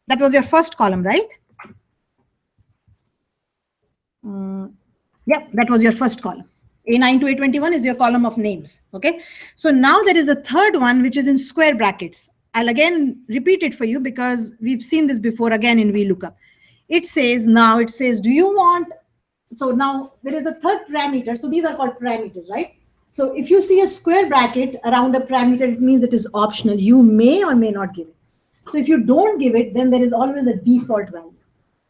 That was your first column, right? Yeah, that was your first column. A9 to A21 is your column of names, okay? So now there is a third one, which is in square brackets. I'll again repeat it for you because we've seen this before again in VLOOKUP. It says, do you want, so now there is a third parameter. So these are called parameters, right? So if you see a square bracket around a parameter, it means it is optional. You may or may not give it. So if you don't give it, then there is always a default value.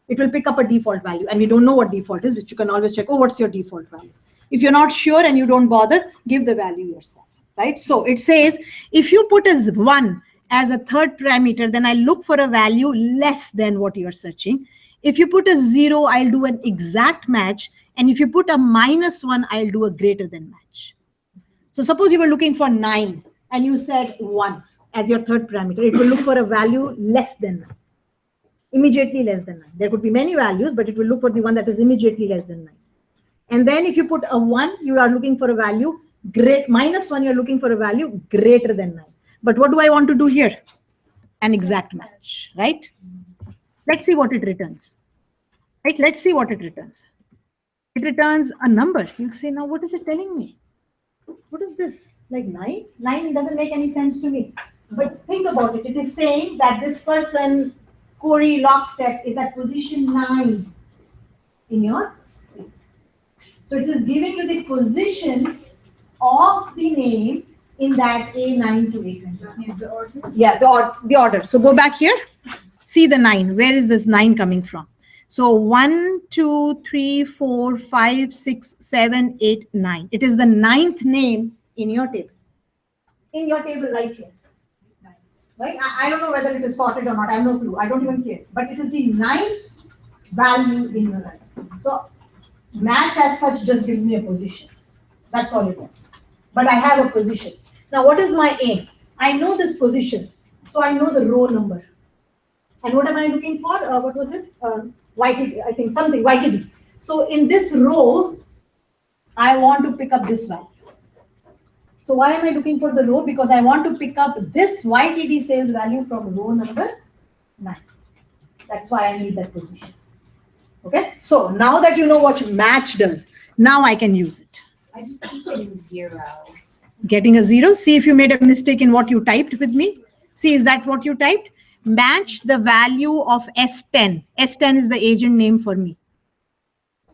It will pick up a default value and we don't know what default is, which you can always check. Oh, what's your default value? If you're not sure and you don't bother, give the value yourself, right? So it says, if you put as 1 as a third parameter, then I look for a value less than what you're searching. If you put a 0, I'll do an exact match. And if you put a -1, I'll do a greater than match. So suppose you were looking for 9 and you said 1 as your third parameter. It will look for a value less than 9, immediately less than 9. There could be many values, but it will look for the one that is immediately less than 9. And then if you put a 1, you are looking for a value -1, you're looking for a value greater than 9. But what do I want to do here? An exact match, right? Let's see what it returns. Right? Let's see what it returns. It returns a number. You'll say, now what is it telling me? What is this? Like 9? 9 doesn't make any sense to me. But think about it. It is saying that this person, Corey Lockstep, is at position 9 in your. So it is giving you the position of the name in that A9 to A21. The order. Yeah, the order. So go back here. See the 9. Where is this 9 coming from? So 1, 2, 3, 4, 5, 6, 7, 8, 9. It is the 9th name in your table. In your table right here. Right? I don't know whether it is sorted or not. I have no clue. I don't even care. But it is the 9th value in your life. So match as such just gives me a position. That's all it is. But I have a position. Now what is my aim? I know this position. So I know the row number. And what am I looking for? What was it? YTD, I think something, YTD. So in this row, I want to pick up this value. So why am I looking for the row? Because I want to pick up this YTD sales value from row number 9. That's why I need that position. Okay. So now that you know what match does, now I can use it. I just keep getting 0. Getting a 0. See if you made a mistake in what you typed with me. See, is that what you typed? Match the value of S10. S10 is the agent name for me.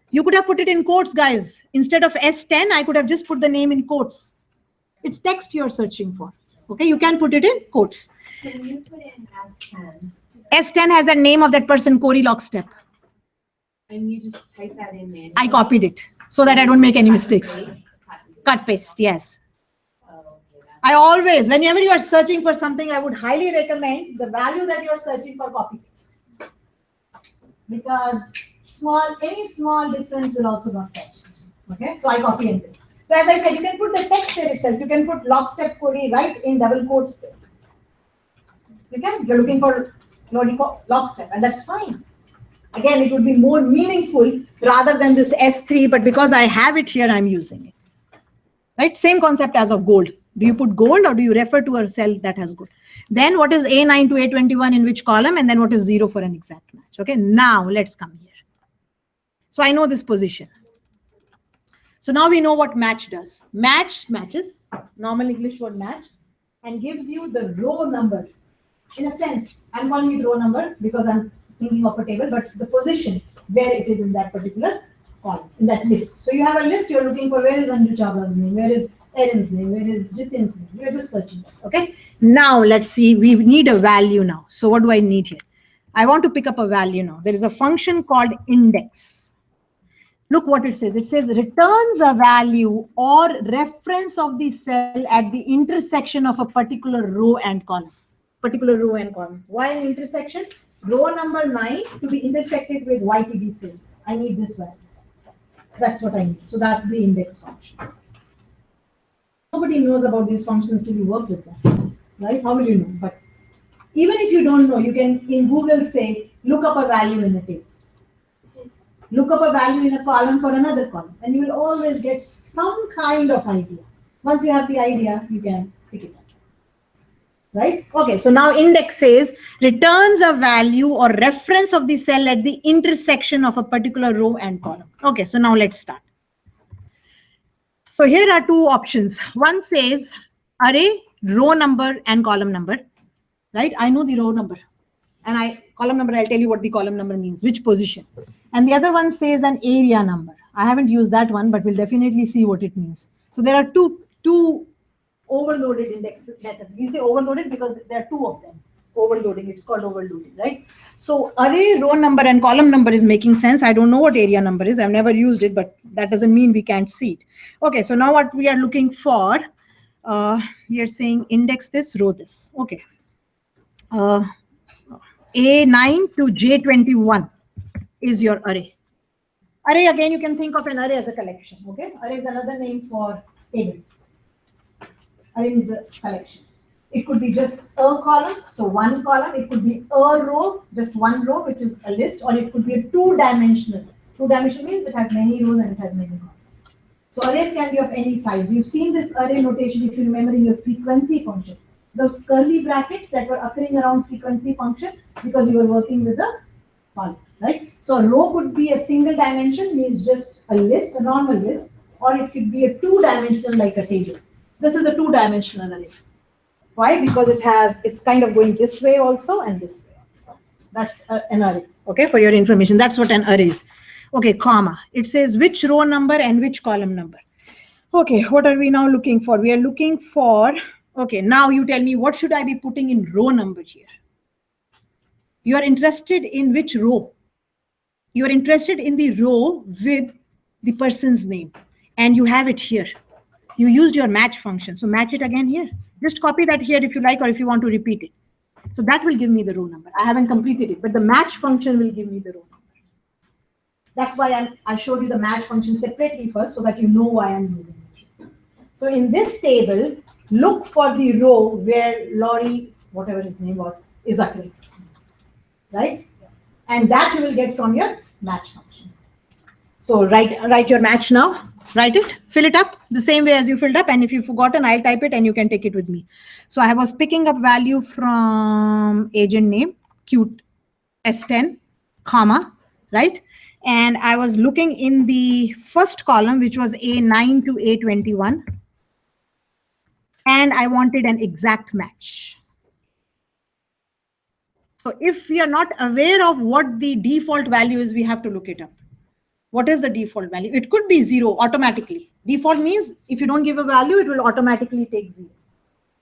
You could have put it in quotes, guys. Instead of S10, I could have just put the name in quotes. It's text you're searching for. Okay, you can put it in quotes. Can you put in S10? S10 has the name of that person, Corey Lockstep. And you just type that in there? I copied it so that I don't make any mistakes. Cut, paste, yes. I always, whenever you are searching for something, I would highly recommend the value that you are searching for copy paste. Because any small difference will also not catch. Okay, so I copy and paste. So as I said, you can put the text there itself. You can put Lockstep Corey right in double quotes there. You can, you're looking for Lockstep, and that's fine. Again, it would be more meaningful rather than this S3, but because I have it here, I'm using it. Right, same concept as of gold. Do you put gold or do you refer to a cell that has gold? Then what is A9 to A21 in which column? And then what is 0 for an exact match? Okay, now let's come here. So I know this position. So now we know what match does. Match matches, normal English word match, and gives you the row number. In a sense, I'm calling it row number because I'm thinking of a table, but the position where it is in that particular column, in that list. So you have a list, you're looking for where is Anju Chawla's name, where is Erin's name, where is Jitin's name. You're just searching that. Okay. Now let's see. We need a value now. So what do I need here? I want to pick up a value now. There is a function called index. Look what it says. It says returns a value or reference of the cell at the intersection of a particular row and column. Particular row and column. Why an intersection? Row number 9 to be intersected with YTD cells. I need this value. That's what I need. So that's the index function. Nobody knows about these functions till you work with them, right? How will you know? But even if you don't know, you can in Google say, look up a value in a table. Look up a value in a column for another column, and you will always get some kind of idea. Once you have the idea, you can pick it up. Right? Okay, so now index says returns a value or reference of the cell at the intersection of a particular row and column. Okay, so now let's start. So here are two options. One says array, row number and column number, right? I know the row number and column number, I'll tell you what the column number means, which position. And the other one says an area number. I haven't used that one, but we'll definitely see what it means. So there are two overloaded index methods. We say overloaded because there are two of them. Overloading, it's called overloading, right? So array, row number and column number is making sense. I don't know what area number is. I've never used it, but that doesn't mean we can't see it. Okay, so now what we are looking for, we are saying index this, row this. Okay, A9 to J21 is your array. Array, again, you can think of an array as a collection. Okay, array is another name for table. Array is a collection. It could be just a column, so one column. It could be a row, just one row, which is a list, or it could be a two-dimensional. Two-dimensional means it has many rows and it has many columns. So arrays can be of any size. You've seen this array notation if you remember in your frequency function. Those curly brackets that were occurring around frequency function because you were working with a column, right? So a row could be a single dimension, means just a list, a normal list, or it could be a two-dimensional like a table. This is a two-dimensional array. Why? Because it's kind of going this way also and this way also. That's an array. Okay, for your information, that's what an array is. Okay, comma. It says which row number and which column number. Okay, what are we now looking for? We are looking for, okay, now you tell me what should I be putting in row number here? You are interested in which row? You are interested in the row with the person's name and you have it here. You used your match function. So match it again here. Just copy that here if you like, or if you want to repeat it. So that will give me the row number. I haven't completed it, but the match function will give me the row number. That's why I showed you the match function separately first so that you know why I'm using it here. So in this table, look for the row where Laurie, whatever his name was, is occurring. Right? And that you will get from your match function. So write your match now. Write it, fill it up the same way as you filled up. And if you've forgotten, I'll type it and you can take it with me. So I was picking up value from agent name, cute S10, comma, right? And I was looking in the first column, which was A9 to A21. And I wanted an exact match. So if we are not aware of what the default value is, we have to look it up. What is the default value? It could be 0 automatically. Default means if you don't give a value, it will automatically take 0.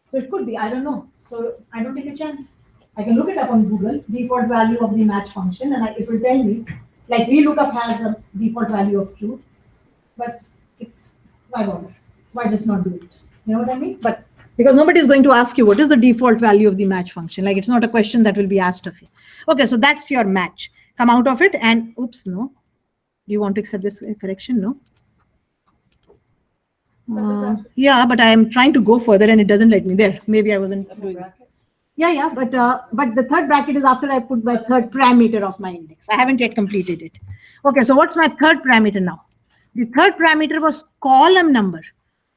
So it could be, I don't know. So I don't take a chance. I can look it up on Google, default value of the match function, and it will tell me, like VLOOKUP has a default value of true, but why bother? Why just not do it? You know what I mean? But because nobody is going to ask you what is the default value of the match function. Like it's not a question that will be asked of you. Okay, so that's your match. Come out of it and oops, no. Do you want to accept this correction? No. Yeah, but I am trying to go further and it doesn't let me there. Maybe I wasn't doing it. Yeah, but the third bracket is after I put my third parameter of my index. I haven't yet completed it. Okay, so what's my third parameter now? The third parameter was column number.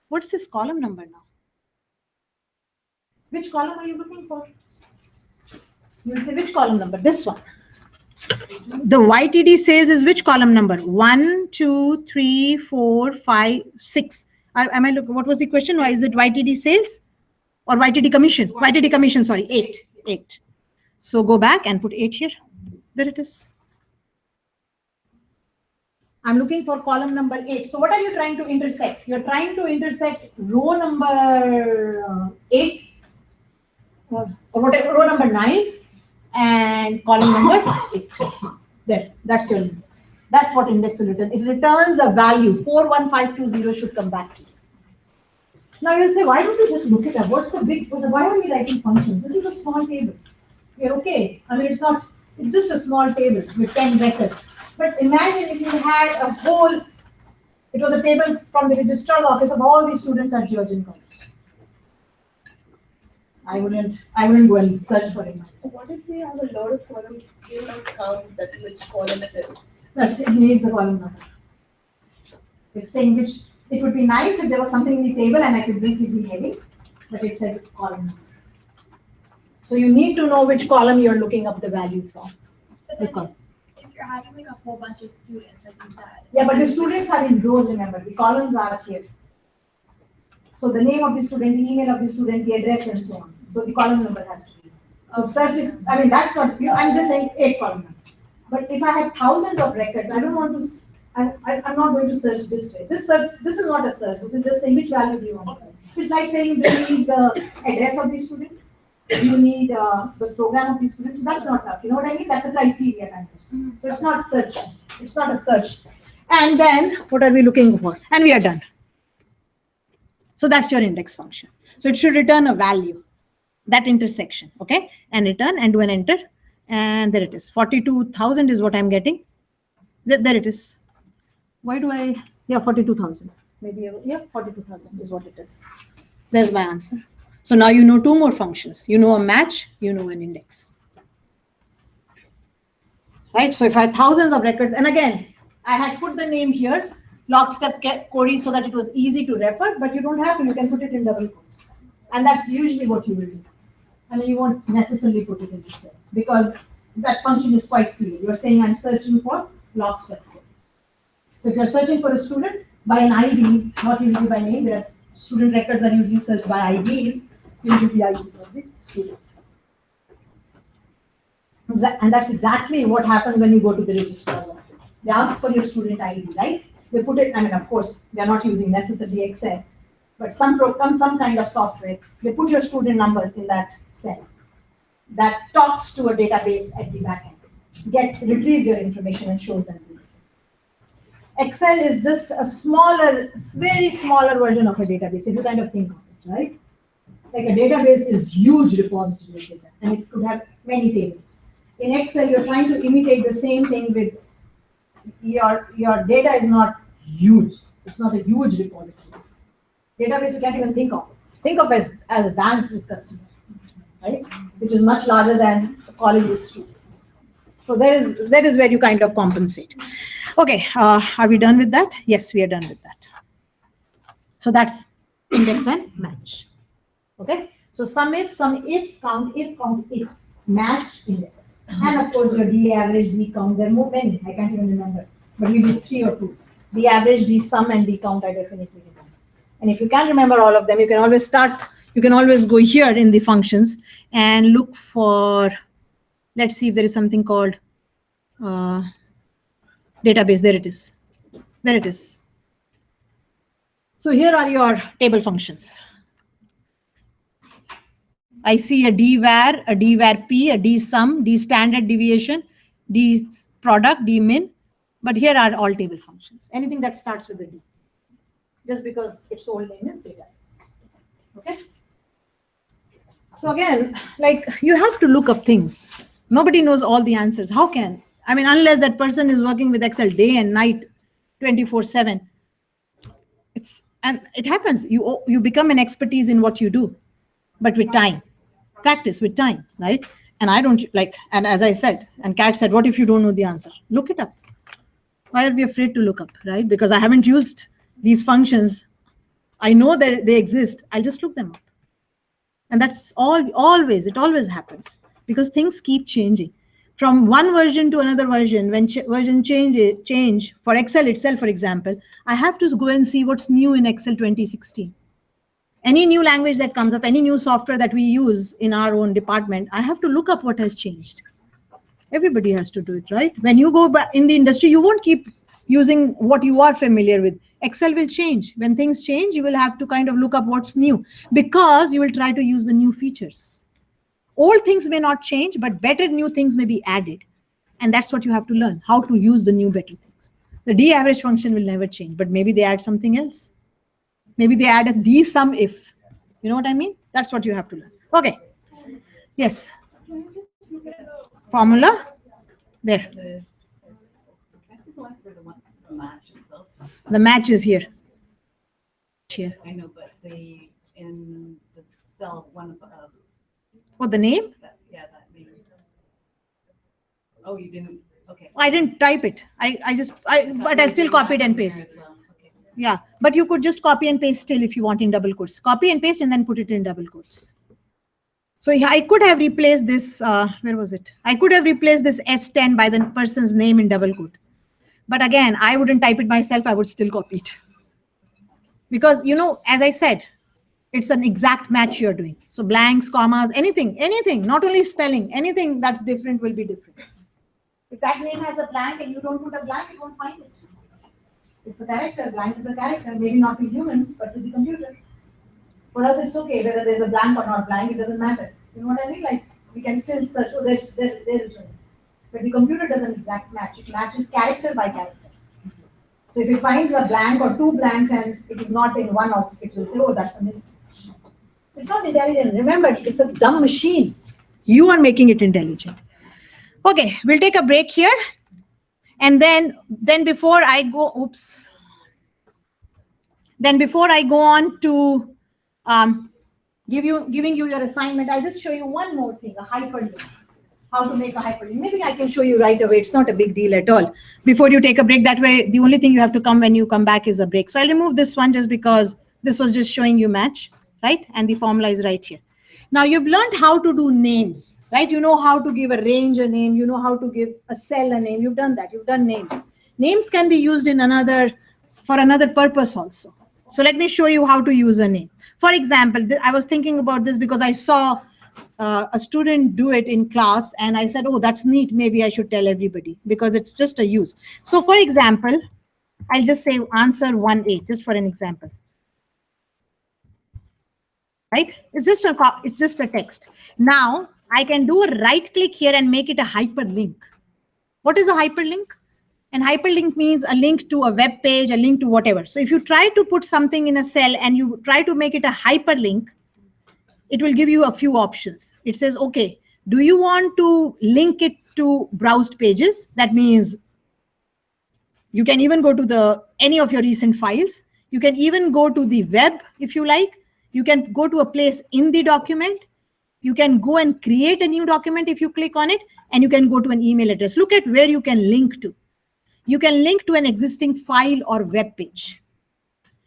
What's this column number now? Which column are you looking for? You will say which column number? This one. The YTD says is which column number? 1, 2, 3, 4, 5, 6. Am I looking? What was the question? Why is it YTD sales or YTD commission? YTD commission, sorry, 8. 8. So go back and put 8 here. There it is. I'm looking for column number 8. So what are you trying to intersect? You're trying to intersect row number 8 or whatever, row number 9 and column number 8. There, that's your index. That's what index will return. It returns a value. 41520 should come back to you. Now you'll say, why don't we just look it up? What's the big, why are we writing functions? This is a small table. You're okay. I mean, it's just a small table with 10 records. But imagine if you had a whole, it was a table from the registrar's office of all the students at Georgian College. I wouldn't go and search for it myself. What if we have a lot of columns, you don't count that which column it is? It needs a column number. It's saying which, it would be nice if there was something in the table and I could basically be having, but it said column number. So you need to know which column you're looking up the value from. If you're having like a whole bunch of students, like you said. Yeah, but the students are in rows, remember. The columns are here. So the name of the student, the email of the student, the address and so on. So the column number has to be. So search is, I mean, that's not, I'm just saying 8 column number. But if I have thousands of records, I don't want to, I'm not going to search this way. This is not a search. This is just saying which value do you want to. It's like saying, do you need the address of the student? Do you need the program of the student? So that's not enough. You know what I mean? That's a criteria kind of thing. So it's not search. It's not a search. And then what are we looking for? And we are done. So that's your index function. So it should return a value. that intersection, okay, and return and do an enter, and there it is. 42,000 is what I'm getting. There it is. Why do I? Yeah, 42,000. Maybe yeah, 42,000 is what it is. There's my answer. So now you know two more functions. You know a match. You know an index. Right. So if I had thousands of records, and again, I had put the name here, lockstep query, so that it was easy to refer, but you don't have to. You can put it in double quotes, and that's usually what you will do. I mean, you won't necessarily put it in the cell because that function is quite clear. You're saying I'm searching for lockstep query. So if you're searching for a student by an ID, not usually by name, there are student records are usually searched by IDs. You give the ID of the student. And that's exactly what happens when you go to the registrar's office. They ask for your student ID, right? They put it, I mean, of course, they're not using necessarily Excel, but some kind of software. They put your student number in that cell that talks to a database at the back end, retrieves your information and shows them to you. Excel is just a smaller, very smaller version of a database, if you kind of think of it, right? Like a database is huge repository of data, and it could have many tables. In Excel, you're trying to imitate the same thing with your data is not huge. It's not a huge repository. Database you can't even think of. Think of as a bank with customers, right? Which is much larger than a college with students. So that is where you kind of compensate. Okay, are we done with that? Yes, we are done with that. So that's index and match. Okay, so some ifs, count ifs, match, index. And of course your D average, D count, there are more many, I can't even remember, but you do 3 or 2. D average, D sum, and D count I definitely remember. And if you can't remember all of them, you can always go here in the functions and look for, let's see if there is something called database. There it is. There it is. So here are your table functions. I see a dvar, a dvarp, a dsum, d standard deviation, d product, d min, but here are all table functions. Anything that starts with a d, just because its old name is database. Okay. So again, like you have to look up things. Nobody knows all the answers. How can? I mean, unless that person is working with Excel day and night, 24/7. And it happens. You become an expertise in what you do, but with time. Practice with time, right? And I don't like, and as I said, and Kat said, what if you don't know the answer? Look it up. Why are we afraid to look up, right? Because I haven't used these functions. I know that they exist. I'll just look them up. And that's always, it always happens because things keep changing. From one version to another version, when version change for Excel itself, for example, I have to go and see what's new in Excel 2016. Any new language that comes up, any new software that we use in our own department, I have to look up what has changed. Everybody has to do it, right? When you go back in the industry, you won't keep using what you are familiar with. Excel will change. When things change, you will have to kind of look up what's new because you will try to use the new features. Old things may not change, but better new things may be added. And that's what you have to learn, how to use the new better things. The D average function will never change, but maybe they add something else. Maybe they add a D sum if. You know what I mean? That's what you have to learn. Okay. Yes. Formula. There. The match is here. Here. I know, but in the cell one above. Oh, the name? That name. Oh, you didn't. Okay. I didn't type it. But I still copied and pasted. Yeah, but you could just copy and paste still if you want in double quotes. Copy and paste and then put it in double quotes. So I could have replaced this, where was it? I could have replaced this S10 by the person's name in double quote. But again, I wouldn't type it myself, I would still copy it. Because, you know, as I said, it's an exact match you're doing. So blanks, commas, anything, not only spelling, anything that's different will be different. If that name has a blank and you don't put a blank, you won't find it. It's a character, blank is a character, maybe not with humans, but with the computer. For us, it's okay, whether there's a blank or not blank, it doesn't matter. You know what I mean? Like, we can still search, oh, there is one. But the computer doesn't exact match, it matches character by character. So if it finds a blank or two blanks and it is not in one of it, will say, oh, that's a mismatch. It's not intelligent. Remember, it's a dumb machine. You are making it intelligent. Okay, we'll take a break here. And then before I go, oops. Then before I go on to giving you your assignment, I'll just show you one more thing, a hyperlink. How to make a hyperlink. Maybe I can show you right away. It's not a big deal at all. Before you take a break, that way, the only thing you have to come when you come back is a break. So I'll remove this one just because this was just showing you match, right? And the formula is right here. Now you've learned how to do names, right? You know how to give a range a name. You know how to give a cell a name. You've done that. You've done names. Names can be used in for another purpose also. So let me show you how to use a name. For example, I was thinking about this because I saw a student do it in class and I said, oh, that's neat. Maybe I should tell everybody because it's just a use. So for example, I'll just say answer 1A, just for an example. Right? It's just a text. Now I can do a right click here and make it a hyperlink. What is a hyperlink? And hyperlink means a link to a web page, a link to whatever. So if you try to put something in a cell and you try to make it a hyperlink, it will give you a few options. It says, okay, do you want to link it to browsed pages? That means you can even go to any of your recent files. You can even go to the web if you like. You can go to a place in the document. You can go and create a new document if you click on it, and you can go to an email address. Look at where you can link to. You can link to an existing file or web page.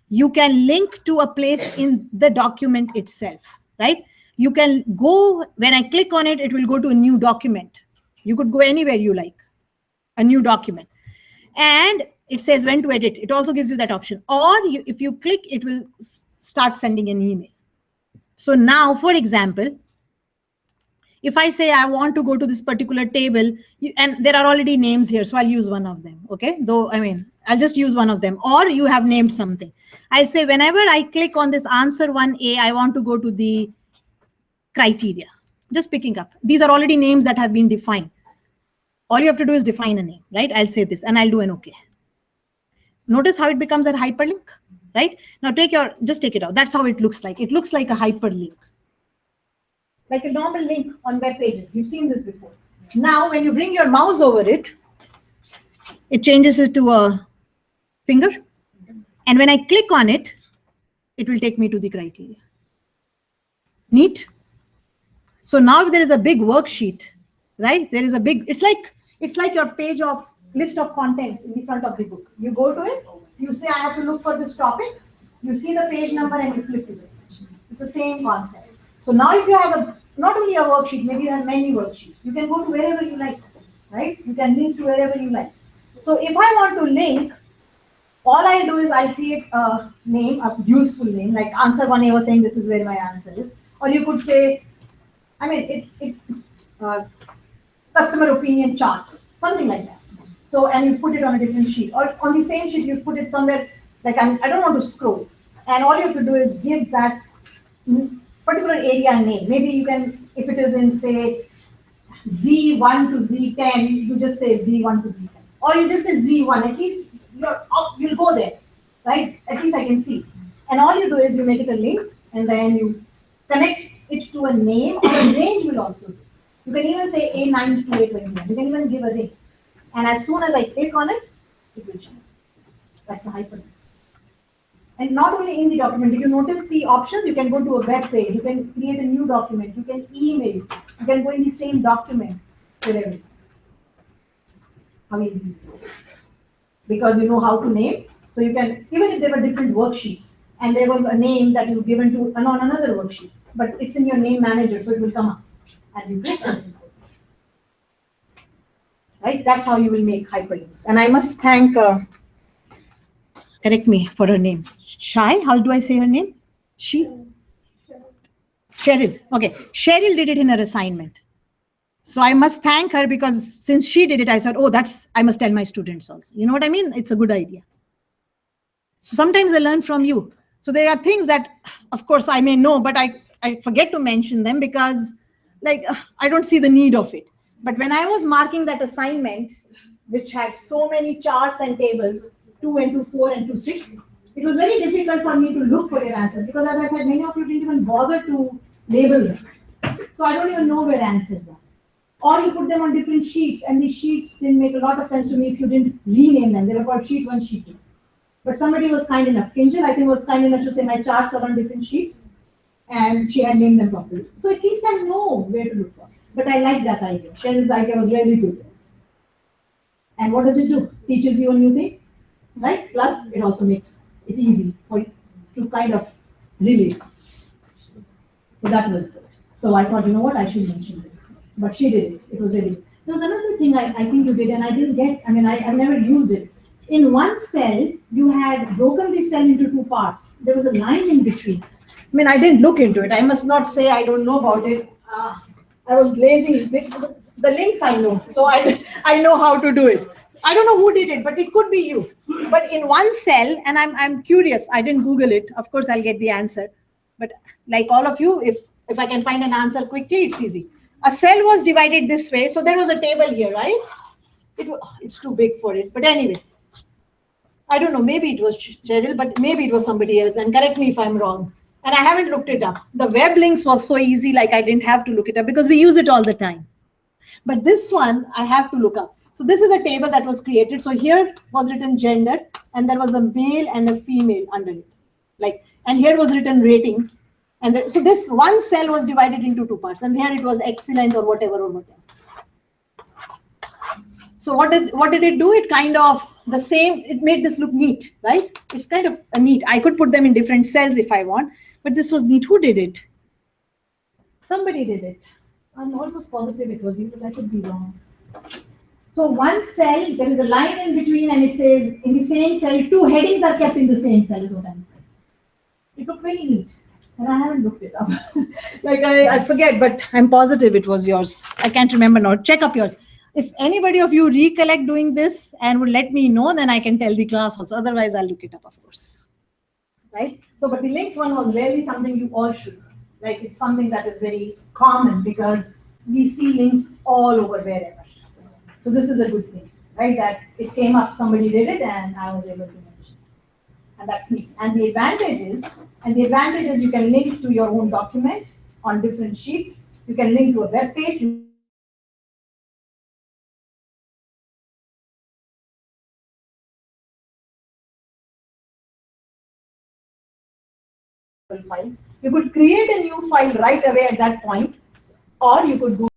You can link to a place in the document itself, right? You can go, when I click on it, it will go to a new document. You could go anywhere you like, a new document. And it says when to edit. It also gives you that option. Or if you click, it will start sending an email. So now, for example, if I say I want to go to this particular table, and there are already names here, so I'll use one of them, okay? Though, I mean, I'll just use one of them. Or you have named something. I say whenever I click on this answer 1A, I want to go to the criteria. Just picking up. These are already names that have been defined. All you have to do is define a name, right? I'll say this and I'll do an OK. Notice how it becomes a hyperlink, right? Now just take it out. That's how it looks like. It looks like a hyperlink. Like a normal link on web pages. You've seen this before. Now, when you bring your mouse over it, it changes it to a finger. And when I click on it, it will take me to the criteria. Neat. So now if there is a big worksheet, right? There is a big, it's like your page of list of contents in the front of the book. You go to it, you say, I have to look for this topic. You see the page number and you flip to this page. It's the same concept. So now if you have not only a worksheet, maybe you have many worksheets. You can go to wherever you like, right? You can link to wherever you like. So if I want to link, all I do is I create a name, a useful name, like answer 1A was saying this is where my answer is. Or you could say, I mean, customer opinion chart, something like that. So, and you put it on a different sheet. Or on the same sheet, you put it somewhere, like I don't want to scroll. And all you have to do is give that particular area name. Maybe you can, if it is in, say, Z1 to Z10, you just say Z1 to Z10. Or you just say Z1, at least you'll go there, right? At least I can see. And all you do is you make it a link, and then you connect it to a name, or a range will also do. You can even say A9 to A21. You can even give a range. And as soon as I click on it, it will change. That's a hyperlink. And not only in the document, if you notice the options, you can go to a web page, you can create a new document, you can email, you can go in the same document, wherever. How easy is it? Because you know how to name, so you can, even if there were different worksheets, and there was a name that you've given to on another worksheet, but it's in your name manager, so it will come up, and you click on it. Right? That's how you will make hyperlinks. And I must thank, correct me for her name. Shai, how do I say her name? Cheryl. Okay, Cheryl did it in her assignment. So I must thank her because since she did it, I said, oh, I must tell my students also. You know what I mean? It's a good idea. So sometimes I learn from you. So there are things that, of course, I may know, but I forget to mention them because like I don't see the need of it. But when I was marking that assignment, which had so many charts and tables, 2 into 4 and 2, 6, It was very difficult for me to look for your answers because, as I said, many of you didn't even bother to label them. So I don't even know where answers are. Or you put them on different sheets, and these sheets didn't make a lot of sense to me if you didn't rename them. They were called sheet 1, sheet 2. But somebody was kind enough, Kinjal, I think, was kind enough to say my charts are on different sheets, and she had named them properly. So at least I know where to look for. But I like that idea. Cheryl's idea was really good. And what does it do? Teaches you a new thing, right? Plus, it also makes it easy for you to kind of relate. So that was good. So I thought, you know what, I should mention this. But she did it. It was really good. There was another thing I think you did, and I didn't get, I've never used it. In one cell, you had broken the cell into 2 parts. There was a line in between. I didn't look into it. I must not say I don't know about it. I was lazy. The links I know, so I know how to do it. I don't know who did it, but it could be you. But in one cell, and I'm curious, I didn't Google it. Of course, I'll get the answer. But like all of you, if I can find an answer quickly, it's easy. A cell was divided this way. So there was a table here, right? It's too big for it. But anyway, I don't know. Maybe it was Cheryl, but maybe it was somebody else. And correct me if I'm wrong. And I haven't looked it up. The web links was so easy, like I didn't have to look it up because we use it all the time. But this one, I have to look up. So this is a table that was created. So here was written gender, and there was a male and a female under it. And here was written rating. And so this one cell was divided into 2 parts. And here it was excellent or whatever. So what did it do? It kind of it made this look neat, right? It's kind of neat. I could put them in different cells if I want, but this was neat. Who did it? Somebody did it. I'm almost positive it was you, but I could be wrong. So one cell, there is a line in between, and it says in the same cell, 2 headings are kept in the same cell, is what I'm saying. It looked very neat. And I haven't looked it up. I forget, but I'm positive it was yours. I can't remember now. Check up yours. If anybody of you recollect doing this and would let me know, then I can tell the class also. Otherwise, I'll look it up, of course. Right? So, but the links one was really something you all should know. It's something that is very common because we see links all over wherever. So this is a good thing, right? That it came up, somebody did it, and I was able to mention. And that's neat. And the advantage is you can link to your own document on different sheets. You can link to a web page. File. You could create a new file right away at that point, or you could go